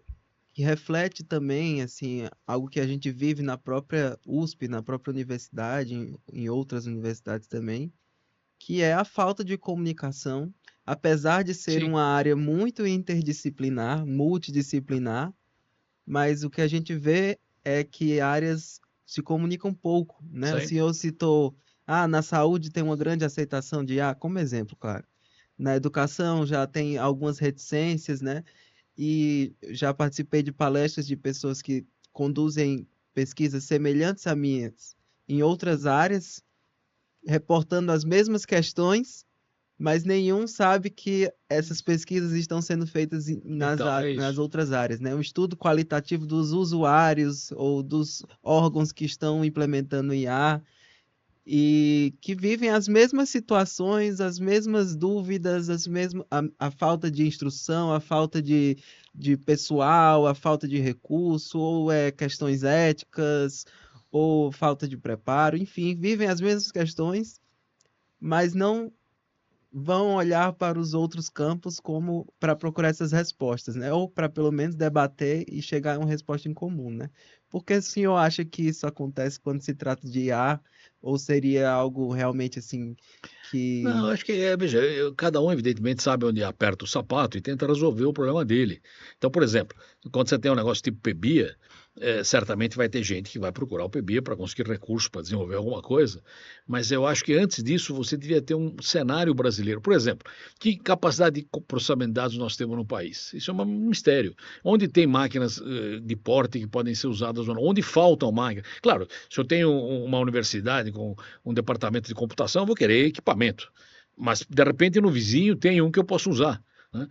que reflete também assim, algo que a gente vive na própria USP, na própria universidade, em outras universidades também, que é a falta de comunicação, apesar de ser Sim. uma área muito interdisciplinar, multidisciplinar, mas o que a gente vê é que áreas se comunicam pouco, né? O Sim. senhor citou, na saúde tem uma grande aceitação de IA, como exemplo, claro. Na educação já tem algumas reticências, né? E já participei de palestras de pessoas que conduzem pesquisas semelhantes a minhas em outras áreas, reportando as mesmas questões, mas nenhum sabe que essas pesquisas estão sendo feitas Então, é nas isso. outras áreas, né? Um estudo qualitativo dos usuários ou dos órgãos que estão implementando IA e que vivem as mesmas situações, as mesmas dúvidas, a falta de instrução, a falta de pessoal, a falta de recurso, ou questões éticas, ou falta de preparo, enfim, vivem as mesmas questões, mas não vão olhar para os outros campos como para procurar essas respostas, né? Ou para pelo menos debater e chegar a uma resposta em comum, né? Por que o senhor acha que isso acontece quando se trata de IA? Ou seria algo realmente assim que... Não, acho que veja, cada um evidentemente sabe onde aperta o sapato e tenta resolver o problema dele. Então, por exemplo, quando você tem um negócio tipo PEBIA, certamente vai ter gente que vai procurar o PEBIA para conseguir recursos para desenvolver alguma coisa, mas eu acho que antes disso você devia ter um cenário brasileiro. Por exemplo, que capacidade de processamento de dados nós temos no país? Isso é um mistério. Onde tem máquinas de porte que podem ser usadas ou não? Onde faltam máquinas? Claro, se eu tenho uma universidade com um departamento de computação, eu vou querer equipamento. Mas, de repente, no vizinho tem um que eu posso usar, né?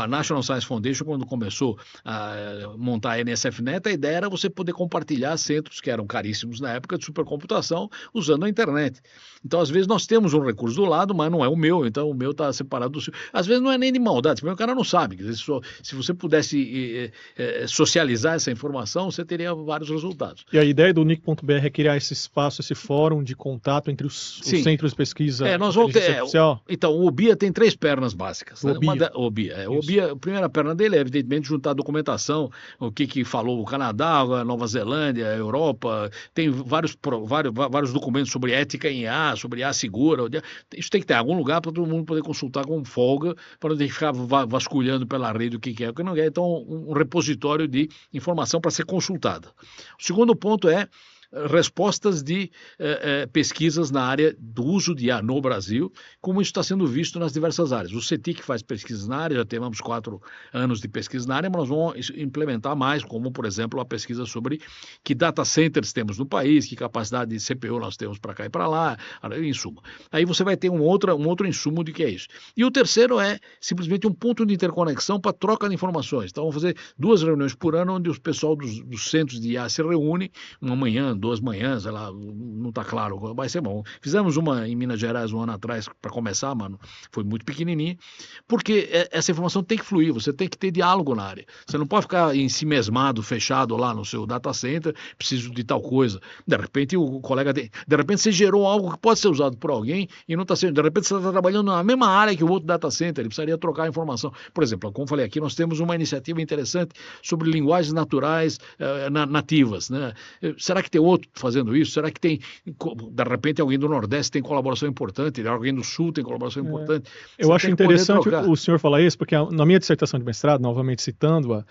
A National Science Foundation, quando começou a montar a NSFNet, a ideia era você poder compartilhar centros que eram caríssimos na época de supercomputação usando a internet. Então, às vezes, nós temos um recurso do lado, mas não é o meu, então o meu está separado do seu. Às vezes não é nem de maldade, o cara não sabe. Quer dizer, se você pudesse socializar essa informação, você teria vários resultados. E a ideia do NIC.br é criar esse espaço, esse fórum de contato entre os centros de pesquisa nós vamos ter, artificial? Então, o OBIA tem 3 pernas básicas. Né? O OBIA, a primeira perna dele é, evidentemente, juntar documentação, o que falou o Canadá, a Nova Zelândia, a Europa, tem vários documentos sobre ética em IA, sobre IA segura. Isso tem que ter algum lugar para todo mundo poder consultar com folga, para não ter que ficar vasculhando pela rede o que é o que não é. Então, um repositório de informação para ser consultada. O segundo ponto é respostas de pesquisas na área do uso de IA no Brasil, como isso está sendo visto nas diversas áreas. O CETIC faz pesquisas na área, já temos 4 anos de pesquisa na área, mas nós vamos implementar mais, como, por exemplo, a pesquisa sobre que data centers temos no país, que capacidade de CPU nós temos para cá e para lá, em suma. Aí você vai ter um outro insumo de que é isso. E o terceiro é simplesmente um ponto de interconexão para troca de informações. Então, vamos fazer 2 reuniões por ano, onde o pessoal dos centros de IA se reúne, uma manhã, 2 manhãs, sei lá, não está claro, vai ser bom. Fizemos uma em Minas Gerais um ano atrás para começar, mano, foi muito pequenininha, porque essa informação tem que fluir, você tem que ter diálogo na área. Você não pode ficar em si mesmado, fechado lá no seu data center, preciso de tal coisa. De repente o colega de repente você gerou algo que pode ser usado por alguém e não está sendo. De repente você está trabalhando na mesma área que o outro data center, ele precisaria trocar a informação. Por exemplo, como falei aqui, nós temos uma iniciativa interessante sobre linguagens naturais nativas, né? Será que tem outro fazendo isso? Será que tem, de repente, alguém do Nordeste tem colaboração importante, alguém do Sul tem colaboração importante? Eu acho interessante o senhor falar isso, porque na minha dissertação de mestrado, novamente citando-a,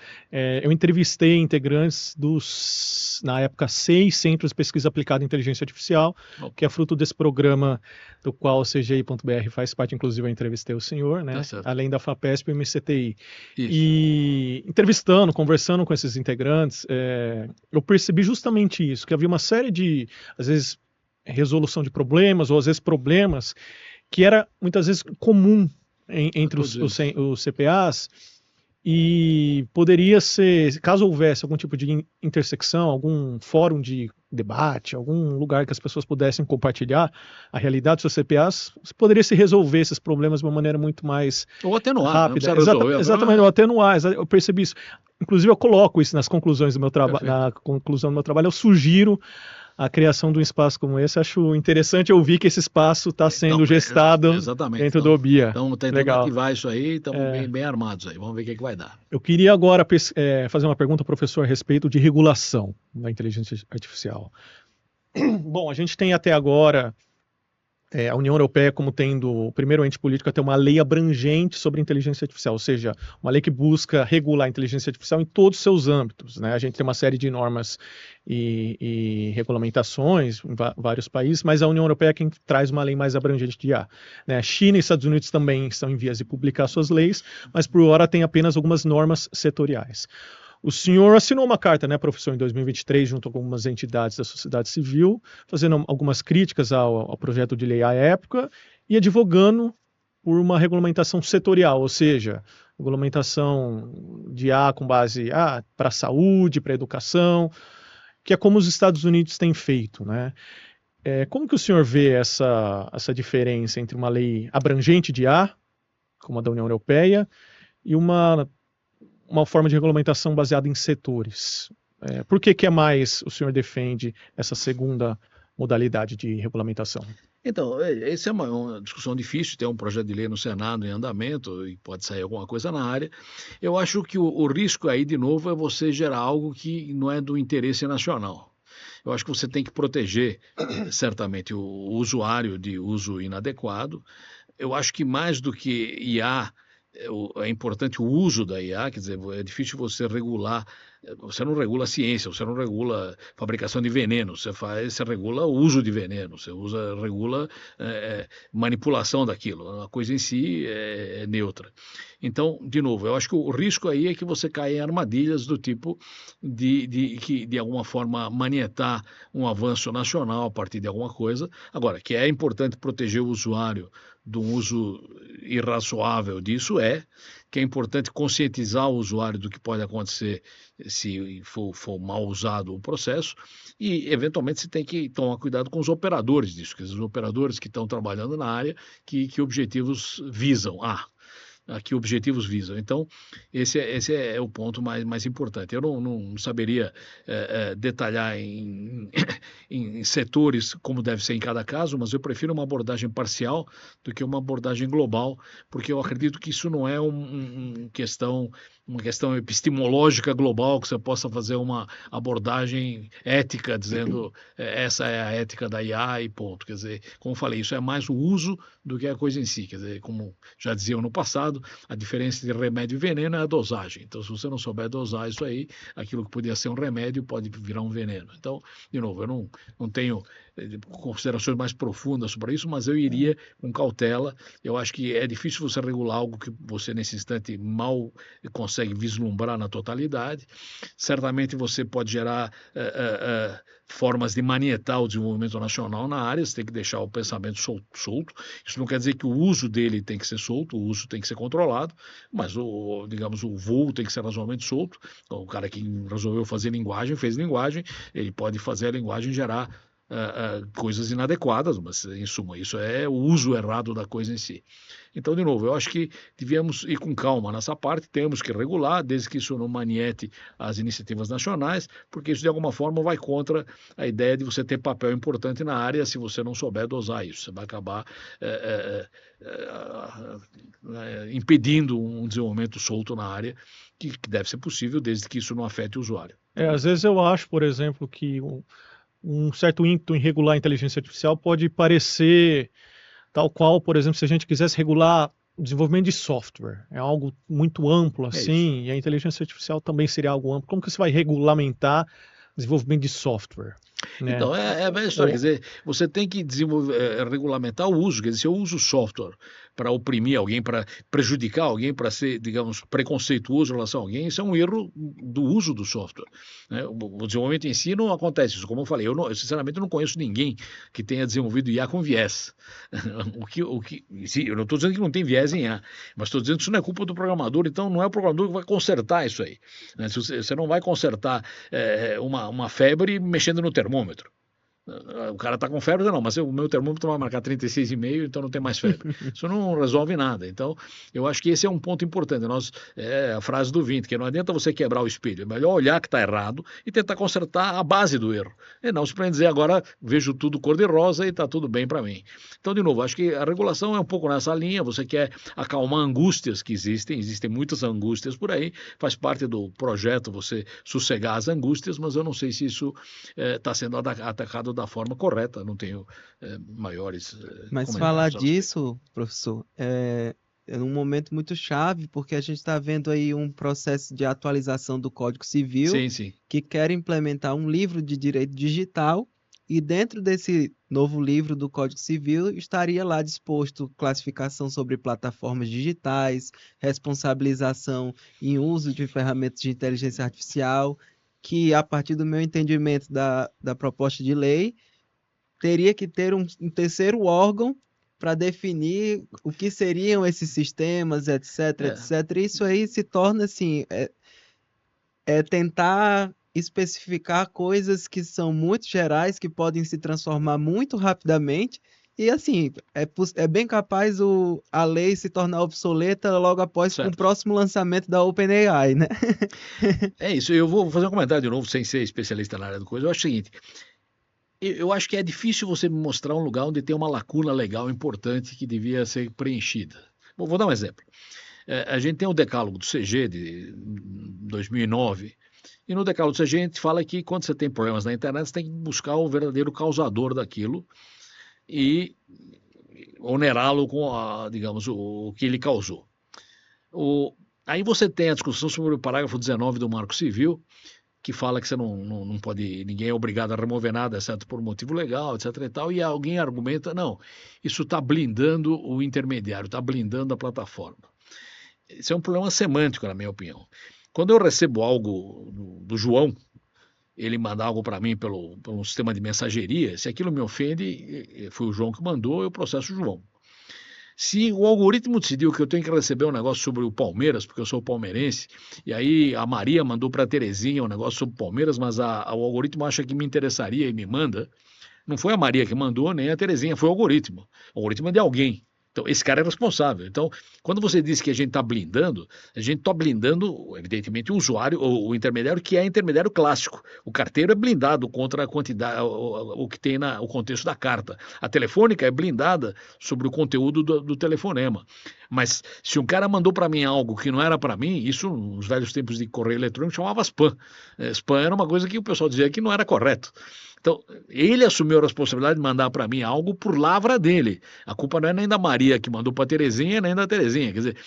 eu entrevistei integrantes na época, 6 centros de pesquisa aplicada em inteligência artificial, que é fruto desse programa do qual o CGI.br faz parte, inclusive eu entrevistei o senhor, né? Além da FAPESP e o MCTI. Isso. E entrevistando, conversando com esses integrantes, eu percebi justamente isso, que havia uma série de, às vezes, resolução de problemas, ou às vezes problemas, que era muitas vezes comum entre os CPAs, e poderia ser, caso houvesse algum tipo de intersecção, algum fórum de debate, algum lugar que as pessoas pudessem compartilhar a realidade dos seus CPAs, poderia se resolver esses problemas de uma maneira muito mais ou atenuar, rápida. Exatamente, ou atenuar, eu percebi isso. inclusive eu coloco isso nas conclusões do meu trabalho, na conclusão do meu trabalho, eu sugiro a criação de um espaço como esse. Acho interessante ouvir que esse espaço está sendo gestado exatamente. dentro do OBIA. Então, tentando Legal. ativar isso aí, estamos bem armados aí. Vamos ver o que vai dar. Eu queria agora fazer uma pergunta ao professor a respeito de regulação da inteligência artificial. Bom, a gente tem até agora a União Europeia como tendo o primeiro ente político a ter uma lei abrangente sobre inteligência artificial, ou seja, uma lei que busca regular a inteligência artificial em todos os seus âmbitos, né? A gente tem uma série de normas e regulamentações em vários países, mas a União Europeia é quem traz uma lei mais abrangente de IA, né? China e Estados Unidos também estão em vias de publicar suas leis, mas por hora tem apenas algumas normas setoriais. O senhor assinou uma carta, né, professor, em 2023, junto com algumas entidades da sociedade civil, fazendo algumas críticas ao projeto de lei à época e advogando por uma regulamentação setorial, ou seja, regulamentação de IA com base para a saúde, para a educação, que é como os Estados Unidos têm feito, né? Como que o senhor vê essa diferença entre uma lei abrangente de IA, como a da União Europeia, e uma forma de regulamentação baseada em setores? Por que mais o senhor defende essa segunda modalidade de regulamentação? Então, essa é uma discussão difícil, tem um projeto de lei no Senado em andamento e pode sair alguma coisa na área. Eu acho que o risco aí, de novo, é você gerar algo que não é do interesse nacional. Eu acho que você tem que proteger, certamente, o usuário de uso inadequado. Eu acho que mais do que IA, é importante o uso da IA, quer dizer, é difícil você regular, você não regula a ciência, você não regula a fabricação de veneno, você regula o uso de veneno, regula manipulação daquilo, a coisa em si é neutra. Então, de novo, eu acho que o risco aí é que você caia em armadilhas do tipo de alguma forma manietar um avanço nacional a partir de alguma coisa. Agora, que é importante proteger o usuário do uso irrazoável disso, que é importante conscientizar o usuário do que pode acontecer se for mal usado o processo, e eventualmente você tem que tomar cuidado com os operadores disso, que os operadores que estão trabalhando na área, que objetivos visam. Que objetivos visam. Então, esse é o ponto mais importante. Eu não saberia detalhar em setores como deve ser em cada caso, mas eu prefiro uma abordagem parcial do que uma abordagem global, porque eu acredito que isso não é uma questão epistemológica global, que você possa fazer uma abordagem ética, dizendo essa é a ética da IA e ponto. Quer dizer, como eu falei, isso é mais o uso do que a coisa em si. Quer dizer, como já diziam no passado, a diferença de remédio e veneno é a dosagem. Então, se você não souber dosar isso aí, aquilo que podia ser um remédio pode virar um veneno. Então, de novo, eu não tenho considerações mais profundas sobre isso, mas eu iria com cautela. Eu acho que é difícil você regular algo que você, nesse instante, mal consegue vislumbrar na totalidade. Certamente você pode gerar formas de manietar o desenvolvimento nacional na área, você tem que deixar o pensamento solto. Isso não quer dizer que o uso dele tem que ser solto, o uso tem que ser controlado, mas o voo tem que ser razoavelmente solto. Então, o cara que resolveu fazer linguagem, fez linguagem, ele pode fazer a linguagem gerar coisas inadequadas, mas em suma, isso é o uso errado da coisa em si. Então, de novo, eu acho que devíamos ir com calma nessa parte, temos que regular, desde que isso não maniete as iniciativas nacionais, porque isso de alguma forma vai contra a ideia de você ter papel importante na área se você não souber dosar isso. Você vai acabar impedindo um desenvolvimento solto na área, que deve ser possível desde que isso não afete o usuário. Às vezes eu acho, por exemplo, que um certo ímpeto em regular a inteligência artificial pode parecer tal qual, por exemplo, se a gente quisesse regular o desenvolvimento de software. É algo muito amplo assim, e a inteligência artificial também seria algo amplo. Como que você vai regulamentar o desenvolvimento de software? Né? Então, é a mesma história, quer dizer, você tem que regulamentar o uso, quer dizer, se eu uso software para oprimir alguém, para prejudicar alguém, para ser, digamos, preconceituoso em relação a alguém, isso é um erro do uso do software. Né? O desenvolvimento em si não acontece isso, como eu falei, eu sinceramente não conheço ninguém que tenha desenvolvido IA com viés. Eu não estou dizendo que não tem viés em IA, mas estou dizendo que isso não é culpa do programador, então não é o programador que vai consertar isso aí. Né? Você não vai consertar uma febre mexendo no termômetro. O cara está com febre, não, mas o meu termômetro vai marcar 36,5, então não tem mais febre. Isso não resolve nada. Então, eu acho que esse é um ponto importante. É a frase do Vint, que não adianta você quebrar o espelho. É melhor olhar que está errado e tentar consertar a base do erro. E não se pode dizer agora vejo tudo cor-de-rosa e está tudo bem para mim. Então, de novo, acho que a regulação é um pouco nessa linha. Você quer acalmar angústias que existem muitas angústias por aí. Faz parte do projeto você sossegar as angústias, mas eu não sei se isso está sendo atacado da forma correta, não tenho maiores Mas falar comentários. disso, professor, é num momento muito chave, porque a gente está vendo aí um processo de atualização do Código Civil Sim, sim. que quer implementar um livro de direito digital e dentro desse novo livro do Código Civil estaria lá disposto classificação sobre plataformas digitais, responsabilização em uso de ferramentas de inteligência artificial, que a partir do meu entendimento da proposta de lei, teria que ter um terceiro órgão para definir o que seriam esses sistemas, etc, etc. E isso aí se torna assim, tentar especificar coisas que são muito gerais, que podem se transformar muito rapidamente, e assim, é bem capaz a lei se tornar obsoleta logo após o próximo lançamento da OpenAI, né? É isso, eu vou fazer um comentário de novo, sem ser especialista na área da coisa. Eu acho o seguinte, eu acho que é difícil você me mostrar um lugar onde tem uma lacuna legal importante que devia ser preenchida. Vou dar um exemplo. A gente tem o decálogo do CG de 2009, e no decálogo do CG a gente fala que quando você tem problemas na internet, você tem que buscar o verdadeiro causador daquilo e onerá-lo com, digamos, o que ele causou. Aí você tem a discussão sobre o parágrafo 19 do Marco Civil, que fala que você não pode, ninguém é obrigado a remover nada, exceto por motivo legal, etc. e tal, e alguém argumenta, não, isso está blindando o intermediário, está blindando a plataforma. Isso é um problema semântico, na minha opinião. Quando eu recebo algo do João, ele manda algo para mim pelo sistema de mensageria, se aquilo me ofende, foi o João que mandou, eu processo o João. Se o algoritmo decidiu que eu tenho que receber um negócio sobre o Palmeiras, porque eu sou palmeirense, e aí a Maria mandou para a Terezinha um negócio sobre o Palmeiras, mas o algoritmo acha que me interessaria e me manda, não foi a Maria que mandou, nem a Terezinha, foi o algoritmo. O algoritmo é de alguém. Então, esse cara é responsável. Então, quando você diz que a gente está blindando, a gente está blindando, evidentemente, o usuário, o intermediário, que é intermediário clássico. O carteiro é blindado contra a quantidade, o que tem o contexto da carta. A telefônica é blindada sobre o conteúdo do telefonema. Mas se um cara mandou para mim algo que não era para mim, isso nos velhos tempos de correio eletrônico chamava spam. Spam era uma coisa que o pessoal dizia que não era correto. Então, ele assumiu a responsabilidade de mandar para mim algo por lavra dele. A culpa não é nem da Maria que mandou para a Terezinha, nem da Terezinha. Quer dizer,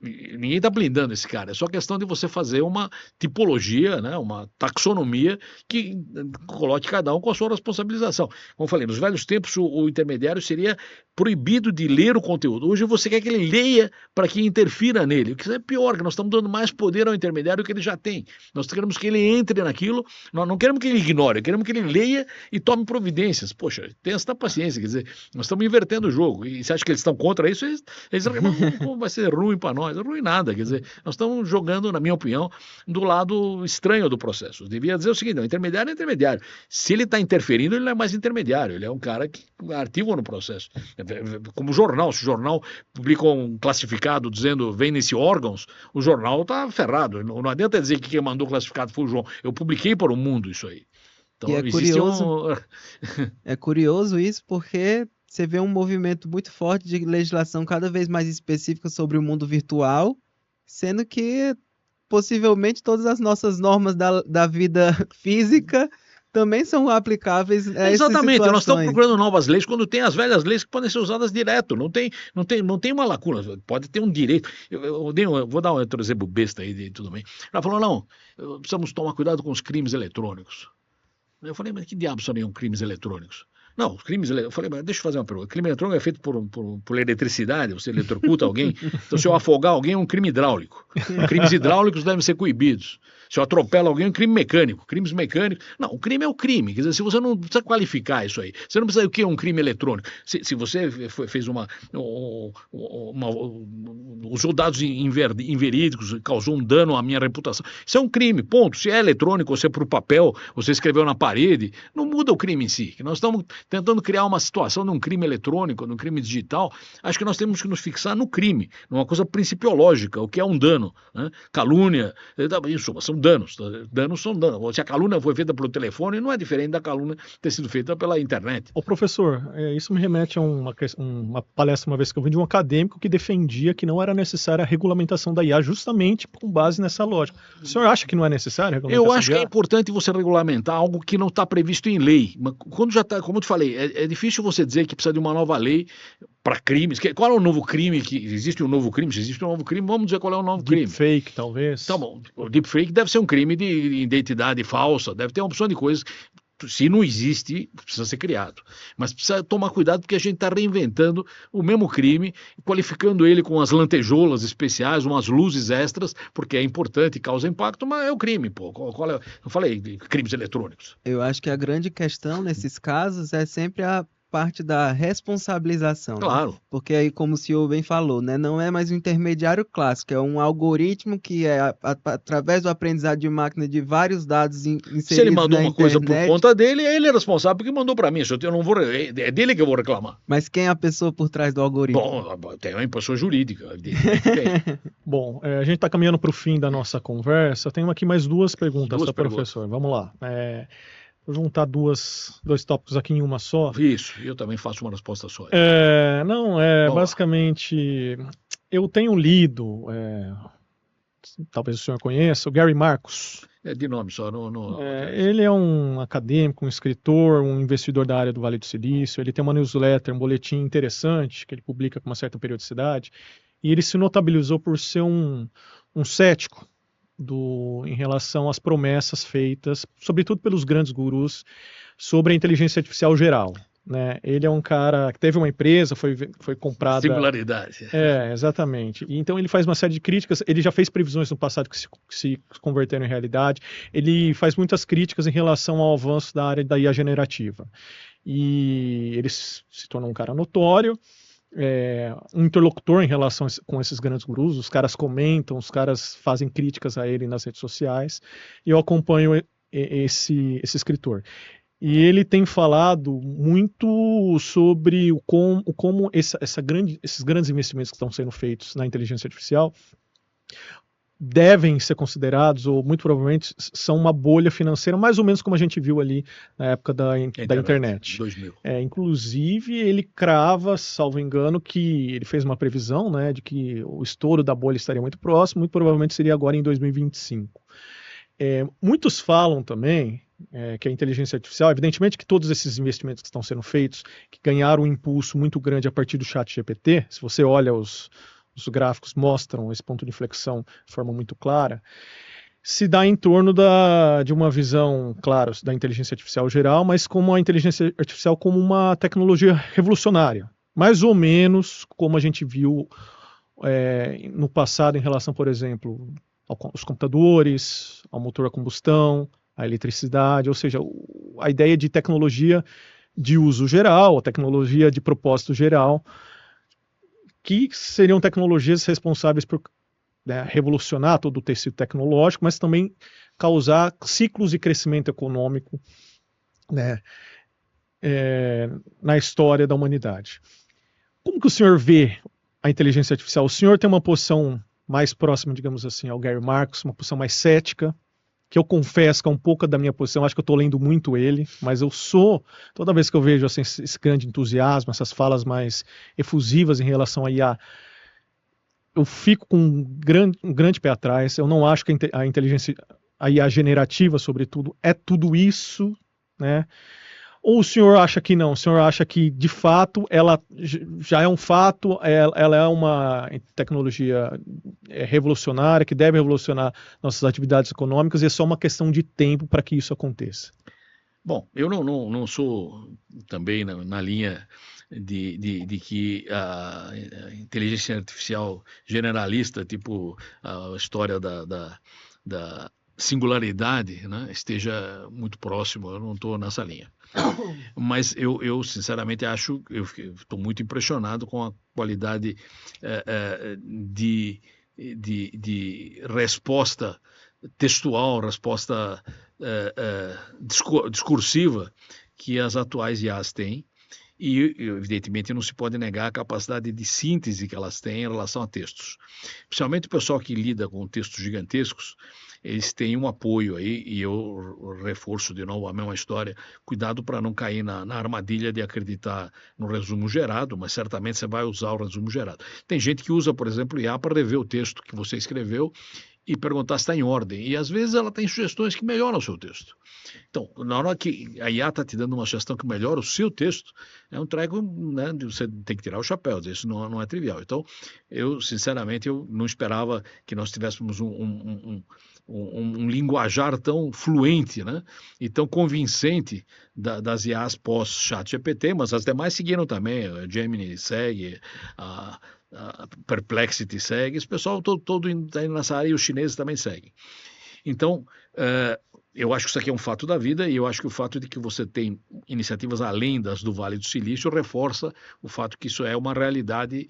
ninguém está blindando esse cara. É só questão de você fazer uma tipologia, né, uma taxonomia que coloque cada um com a sua responsabilização. Como eu falei, nos velhos tempos o intermediário seria proibido de ler o conteúdo. Hoje você quer que ele leia para que interfira nele. O que é pior, que nós estamos dando mais poder ao intermediário que ele já tem. Nós queremos que ele entre naquilo, nós não queremos que ele ignore, queremos que ele leia e tome providências. Poxa, tenha essa paciência, quer dizer, nós estamos invertendo o jogo. E você acha que eles estão contra isso? Eles como vai ser ruim para nós? Não é ruim nada, quer dizer, nós estamos jogando, na minha opinião, do lado estranho do processo. Eu devia dizer o seguinte, não, intermediário é intermediário. Se ele está interferindo, ele não é mais intermediário, ele é um cara que ativa no processo. Como jornal, se o jornal publica um classificado dizendo vem nesse órgãos, o jornal está ferrado. Não adianta dizer que quem mandou o classificado foi o João. Eu publiquei para o mundo isso aí. Então, e é curioso isso porque você vê um movimento muito forte de legislação cada vez mais específica sobre o mundo virtual, sendo que possivelmente todas as nossas normas da vida física também são aplicáveis a essas Exatamente, situações. Nós estamos procurando novas leis quando tem as velhas leis que podem ser usadas direto, não tem uma lacuna, pode ter um direito. Eu vou dar um exemplo besta aí de tudo bem. Ela falou, não, precisamos tomar cuidado com os crimes eletrônicos. Eu falei, mas que diabos seriam crimes eletrônicos? Não, os crimes eletrônicos. Eu falei, mas deixa eu fazer uma pergunta. Crime eletrônico é feito por eletricidade, você eletrocuta alguém. Então, se eu afogar alguém, é um crime hidráulico. Crimes hidráulicos devem ser coibidos. Se eu atropelo alguém, é um crime mecânico. Crimes mecânicos. Não, o crime é o crime. Quer dizer, se você não precisa qualificar isso aí. Você não precisa o que é um crime eletrônico. Se você fez usou dados inverídicos, causou um dano à minha reputação, isso é um crime, ponto. Se é eletrônico, ou se é por papel, você escreveu na parede, não muda o crime em si. Nós estamos tentando criar uma situação de um crime eletrônico, de um crime digital. Acho que nós temos que nos fixar no crime, numa coisa principiológica, o que é um dano, né? Calúnia, isso, são danos. Danos são danos. Se a calúnia foi feita pelo telefone, não é diferente da calúnia ter sido feita pela internet. Ô professor, isso me remete a uma palestra uma vez que eu vi de um acadêmico que defendia que não era necessária a regulamentação da IA justamente com base nessa lógica. O senhor acha que não é necessária a regulamentação Eu acho da IA? que é importante você regulamentar algo que não está previsto em lei. Mas quando já está, como eu te falei, é difícil você dizer que precisa de uma nova lei para crimes. Qual é o novo crime? Existe um novo crime? Se existe um novo crime, vamos dizer qual é o novo crime. Deepfake, talvez. Tá bom. O deepfake deve ser um crime de identidade falsa, deve ter uma opção de coisas. Se não existe, precisa ser criado. Mas precisa tomar cuidado porque a gente está reinventando o mesmo crime, qualificando ele com as lantejoulas especiais, umas luzes extras, porque é importante e causa impacto, mas é o crime, pô. Eu falei de crimes eletrônicos. Eu acho que a grande questão nesses casos é sempre a parte da responsabilização, né? Claro. Porque aí, como o senhor bem falou, né, não é mais um intermediário clássico, é um algoritmo que é através do aprendizado de máquina de vários dados inseridos Se ele mandou na uma coisa internet, por conta dele, ele é responsável porque mandou para mim. Eu não vou, é dele que eu vou reclamar. mas quem é a pessoa por trás do algoritmo? Bom, tem uma pessoa jurídica. Bom, a gente está caminhando para o fim da nossa conversa. Tenho aqui mais duas perguntas, professor. Vamos lá. Vou juntar dois tópicos aqui em uma só. Isso, eu também faço uma resposta só. Basicamente, eu tenho lido, talvez o senhor conheça, o Gary Marcus. É de nome só. Ele é um acadêmico, um escritor, um investidor da área do Vale do Silício. Ele tem uma newsletter, um boletim interessante, que ele publica com uma certa periodicidade. E ele se notabilizou por ser um cético em relação às promessas feitas, sobretudo pelos grandes gurus, sobre a inteligência artificial geral. Né? Ele é um cara que teve uma empresa, foi comprada... Singularidade. Exatamente. E então ele faz uma série de críticas, ele já fez previsões no passado que se converteram em realidade, ele faz muitas críticas em relação ao avanço da área da IA generativa. E ele se tornou um cara notório, um interlocutor em relação com esses grandes gurus, os caras comentam, os caras fazem críticas a ele nas redes sociais, e eu acompanho esse escritor. E ele tem falado muito sobre como esses grandes investimentos que estão sendo feitos na inteligência artificial devem ser considerados, ou muito provavelmente são uma bolha financeira, mais ou menos como a gente viu ali na época da internet. 2000. Inclusive, ele crava, salvo engano, que ele fez uma previsão, né, de que o estouro da bolha estaria muito próximo, muito provavelmente seria agora em 2025. Muitos falam também que a inteligência artificial, evidentemente que todos esses investimentos que estão sendo feitos, que ganharam um impulso muito grande a partir do ChatGPT, se você olha os gráficos mostram esse ponto de inflexão de forma muito clara, se dá em torno de uma visão, claro, da inteligência artificial geral, mas como a inteligência artificial como uma tecnologia revolucionária. Mais ou menos como a gente viu no passado em relação, por exemplo, aos computadores, ao motor a combustão, à eletricidade, ou seja, a ideia de tecnologia de uso geral, a tecnologia de propósito geral, que seriam tecnologias responsáveis por revolucionar todo o tecido tecnológico, mas também causar ciclos de crescimento econômico, né, na história da humanidade. Como que o senhor vê a inteligência artificial? O senhor tem uma posição mais próxima, digamos assim, ao Gary Marcus, uma posição mais cética, que eu confesso que é um pouco da minha posição, acho que eu estou lendo muito ele, mas toda vez que eu vejo assim, esse grande entusiasmo, essas falas mais efusivas em relação a IA, eu fico com um grande pé atrás. Eu não acho que a inteligência, a IA generativa, sobretudo, é tudo isso, né? Ou o senhor acha que não? O senhor acha que, de fato, ela já é um fato, ela é uma tecnologia revolucionária, que deve revolucionar nossas atividades econômicas, e é só uma questão de tempo para que isso aconteça? Bom, eu não sou também na linha de que a inteligência artificial generalista, tipo a história da singularidade, né, esteja muito próximo, eu não estou nessa linha. Mas eu sinceramente acho, eu estou muito impressionado com a qualidade de resposta textual, resposta discursiva que as atuais IAs têm. E, evidentemente, não se pode negar a capacidade de síntese que elas têm em relação a textos. Principalmente o pessoal que lida com textos gigantescos, eles têm um apoio aí, e eu reforço de novo a mesma história, cuidado para não cair na armadilha de acreditar no resumo gerado, mas certamente você vai usar o resumo gerado. Tem gente que usa, por exemplo, IA para rever o texto que você escreveu e perguntar se está em ordem. E às vezes ela tem sugestões que melhoram o seu texto. Então, na hora que a IA está te dando uma sugestão que melhora o seu texto, é um treco, né, você tem que tirar o chapéu, isso não é trivial. Então, eu, sinceramente, eu não esperava que nós tivéssemos um linguajar tão fluente, né, e tão convincente das IAs pós-chat GPT, mas as demais seguiram também, a Gemini segue, a Perplexity segue, esse pessoal todo está indo nessa área e os chineses também seguem. Então, eu acho que isso aqui é um fato da vida e eu acho que o fato de que você tem iniciativas além das do Vale do Silício reforça o fato que isso é uma realidade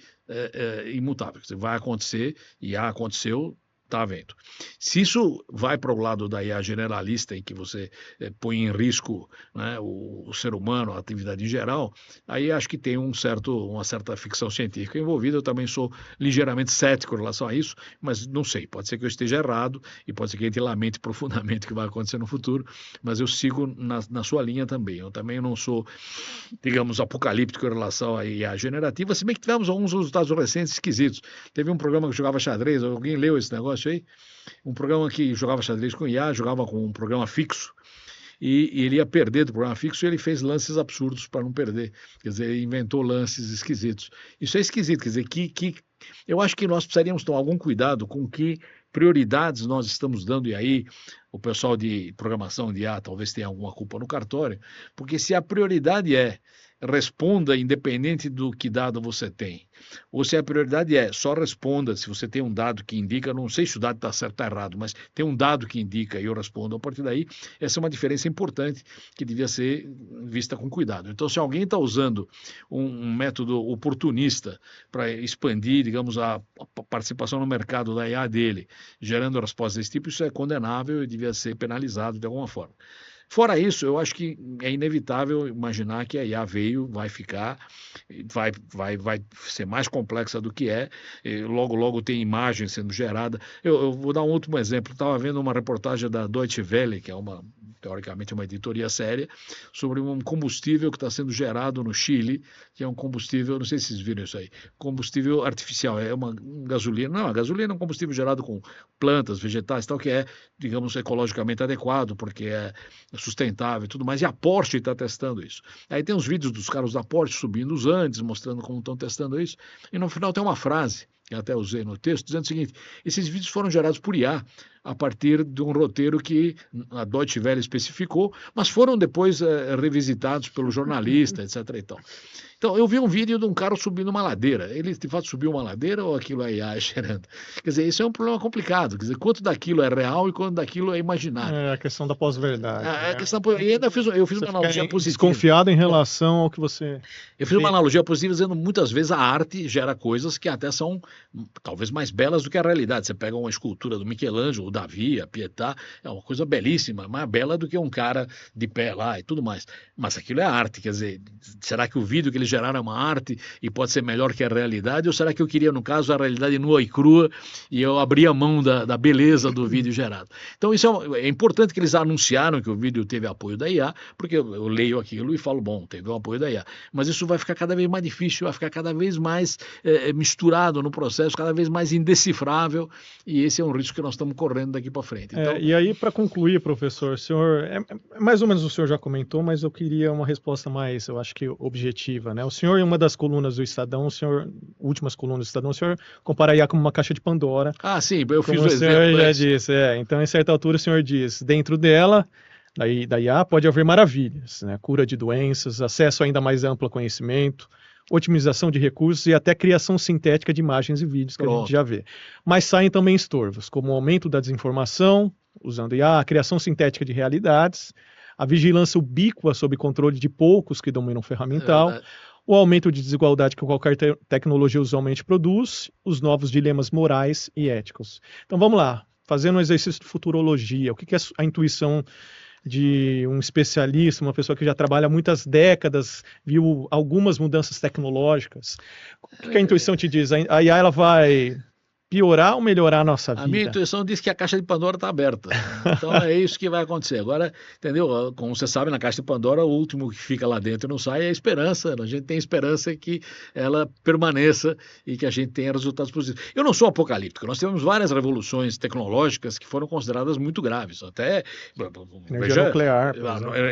imutável. Vai acontecer e já aconteceu, está vendo. Se isso vai para o lado da IA generalista, em que você põe em risco, né, o ser humano, a atividade em geral, aí acho que tem uma certa ficção científica envolvida. Eu também sou ligeiramente cético em relação a isso, mas não sei, pode ser que eu esteja errado e pode ser que a gente lamente profundamente o que vai acontecer no futuro, mas eu sigo na sua linha também. Eu também não sou, digamos, apocalíptico em relação à IA generativa, se bem que tivemos alguns resultados recentes esquisitos. Teve um programa que jogava xadrez, alguém leu esse negócio aí? Um programa que jogava xadrez com IA, jogava com um programa fixo, e ele ia perder do programa fixo e ele fez lances absurdos para não perder. Quer dizer, ele inventou lances esquisitos. Isso é esquisito, quer dizer, eu acho que nós precisaríamos tomar algum cuidado com que prioridades nós estamos dando, e aí o pessoal de programação de IA talvez tenha alguma culpa no cartório, porque se a prioridade responda independente do que dado você tem, ou se a prioridade só responda se você tem um dado que indica, não sei se o dado está certo ou errado, mas tem um dado que indica e eu respondo a partir daí, essa é uma diferença importante que devia ser vista com cuidado. Então, se alguém está usando um método oportunista para expandir, digamos, a participação no mercado da IA dele, gerando respostas desse tipo, isso é condenável e devia ser penalizado de alguma forma. Fora isso, eu acho que é inevitável imaginar que a IA vai ficar, vai ser mais complexa do que logo tem imagem sendo gerada. Eu vou dar um último exemplo. Estava vendo uma reportagem da Deutsche Welle, que é teoricamente uma editoria séria, sobre um combustível que está sendo gerado no Chile, que é um combustível, não sei se vocês viram isso aí, combustível artificial, é uma gasolina, não, a gasolina é um combustível gerado com plantas, vegetais, tal, que é, digamos, ecologicamente adequado, porque é sustentável e tudo mais, e a Porsche está testando isso. Aí tem os vídeos dos caras da Porsche subindo os Andes, mostrando como estão testando isso, e no final tem uma frase, que eu até usei no texto, dizendo o seguinte: esses vídeos foram gerados por IA, a partir de um roteiro que a Deutsche Welle especificou, mas foram depois revisitados pelo jornalista, etc. e tal. Então, eu vi um vídeo de um cara subindo uma ladeira. Ele, de fato, subiu uma ladeira ou aquilo é IA gerando? Quer dizer, isso é um problema complicado. Quer dizer, quanto daquilo é real e quanto daquilo é imaginário. É a questão da pós-verdade. E ainda eu fiz uma analogia positiva. Desconfiado em relação ao que você... Eu fiz uma analogia positiva dizendo que muitas vezes a arte gera coisas que até são talvez mais belas do que a realidade. Você pega uma escultura do Michelangelo, o Davi, a Pietà, é uma coisa belíssima, mais bela do que um cara de pé lá e tudo mais. Mas aquilo é arte, quer dizer, será que o vídeo que eles geraram é uma arte e pode ser melhor que a realidade? Ou será que eu queria, no caso, a realidade nua e crua e eu abri a mão da beleza do vídeo gerado? Então isso é importante que eles anunciaram que o vídeo teve apoio da IA, porque eu leio aquilo e falo, bom, teve o apoio da IA. Mas isso vai ficar cada vez mais difícil, vai ficar cada vez mais misturado no processo, cada vez mais indecifrável, e esse é um risco que nós estamos correndo daqui para frente. Então... e aí, para concluir, professor, o senhor, mais ou menos o senhor já comentou, mas eu queria uma resposta mais, eu acho que objetiva, né? O senhor, em uma das colunas do Estadão, últimas colunas do Estadão, o senhor compara a IA como uma caixa de Pandora. Ah, sim, eu fiz o exemplo. O senhor já disse, então, em certa altura, o senhor diz, dentro dela, da IA, pode haver maravilhas, né? Cura de doenças, acesso ainda mais amplo a conhecimento, otimização de recursos e até criação sintética de imagens e vídeos que a gente já vê. Mas saem também estorvos, como o aumento da desinformação, usando IA, a criação sintética de realidades, a vigilância ubíqua sob controle de poucos que dominam o ferramental, o aumento de desigualdade que qualquer tecnologia usualmente produz, os novos dilemas morais e éticos. Então vamos lá, fazendo um exercício de futurologia, o que é a intuição de um especialista, uma pessoa que já trabalha há muitas décadas, viu algumas mudanças tecnológicas? O que a intuição te diz? A IA ela vai piorar ou melhorar a nossa vida? A minha intuição diz que a caixa de Pandora está aberta. Então é isso que vai acontecer. Agora, entendeu? Como você sabe, na caixa de Pandora, o último que fica lá dentro e não sai é a esperança. A gente tem esperança que ela permaneça e que a gente tenha resultados positivos. Eu não sou apocalíptico. Nós tivemos várias revoluções tecnológicas que foram consideradas muito graves. Até energia nuclear.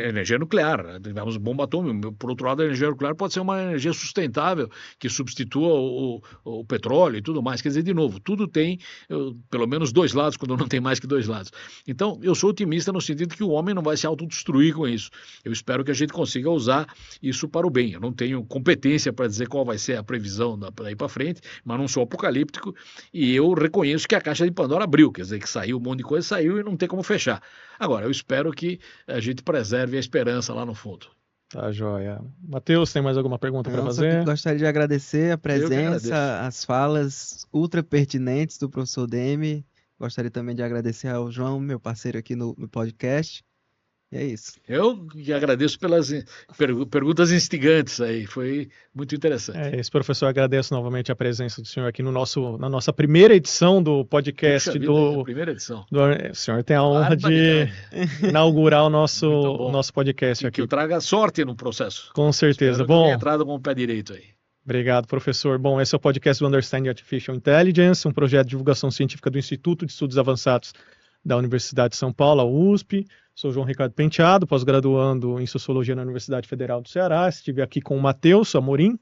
Energia nuclear. Tivemos bomba atômica. Por outro lado, a energia nuclear pode ser uma energia sustentável que substitua o petróleo e tudo mais. Quer dizer, de novo, tudo tem pelo menos dois lados, quando não tem mais que dois lados. Então, eu sou otimista no sentido que o homem não vai se autodestruir com isso. Eu espero que a gente consiga usar isso para o bem. Eu não tenho competência para dizer qual vai ser a previsão daí para frente, mas não sou apocalíptico e eu reconheço que a caixa de Pandora abriu, quer dizer, que saiu um monte de coisa, saiu e não tem como fechar. Agora, eu espero que a gente preserve a esperança lá no fundo. Tá, joia. Matheus, tem mais alguma pergunta para fazer? Gostaria de agradecer a presença, as falas ultra pertinentes do professor Demi. Gostaria também de agradecer ao João, meu parceiro aqui no podcast. E é isso. Eu que agradeço pelas perguntas instigantes aí, foi muito interessante. É isso, professor, agradeço novamente a presença do senhor aqui na nossa primeira edição do podcast. Primeira edição. O senhor tem a honra de inaugurar o nosso podcast aqui. Que eu traga sorte no processo. Com certeza. Espero que eu tenha entrado com o pé direito aí. Obrigado, professor. Bom, esse é o podcast do Understanding Artificial Intelligence, um projeto de divulgação científica do Instituto de Estudos Avançados da Universidade de São Paulo, a USP. Sou João Ricardo Penteado, pós-graduando em Sociologia na Universidade Federal do Ceará. Estive aqui com o Matheus Amorim,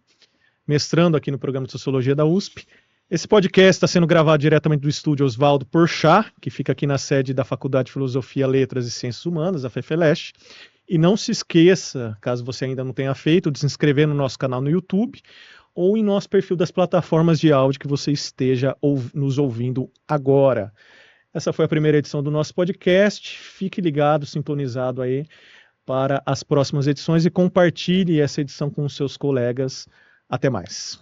mestrando aqui no programa de Sociologia da USP. Esse podcast está sendo gravado diretamente do estúdio Oswaldo Porchat, que fica aqui na sede da Faculdade de Filosofia, Letras e Ciências Humanas, a FEFELESH. E não se esqueça, caso você ainda não tenha feito, de se inscrever no nosso canal no YouTube ou em nosso perfil das plataformas de áudio que você esteja nos ouvindo agora. Essa foi a primeira edição do nosso podcast. Fique ligado, sintonizado aí para as próximas edições e compartilhe essa edição com os seus colegas. Até mais.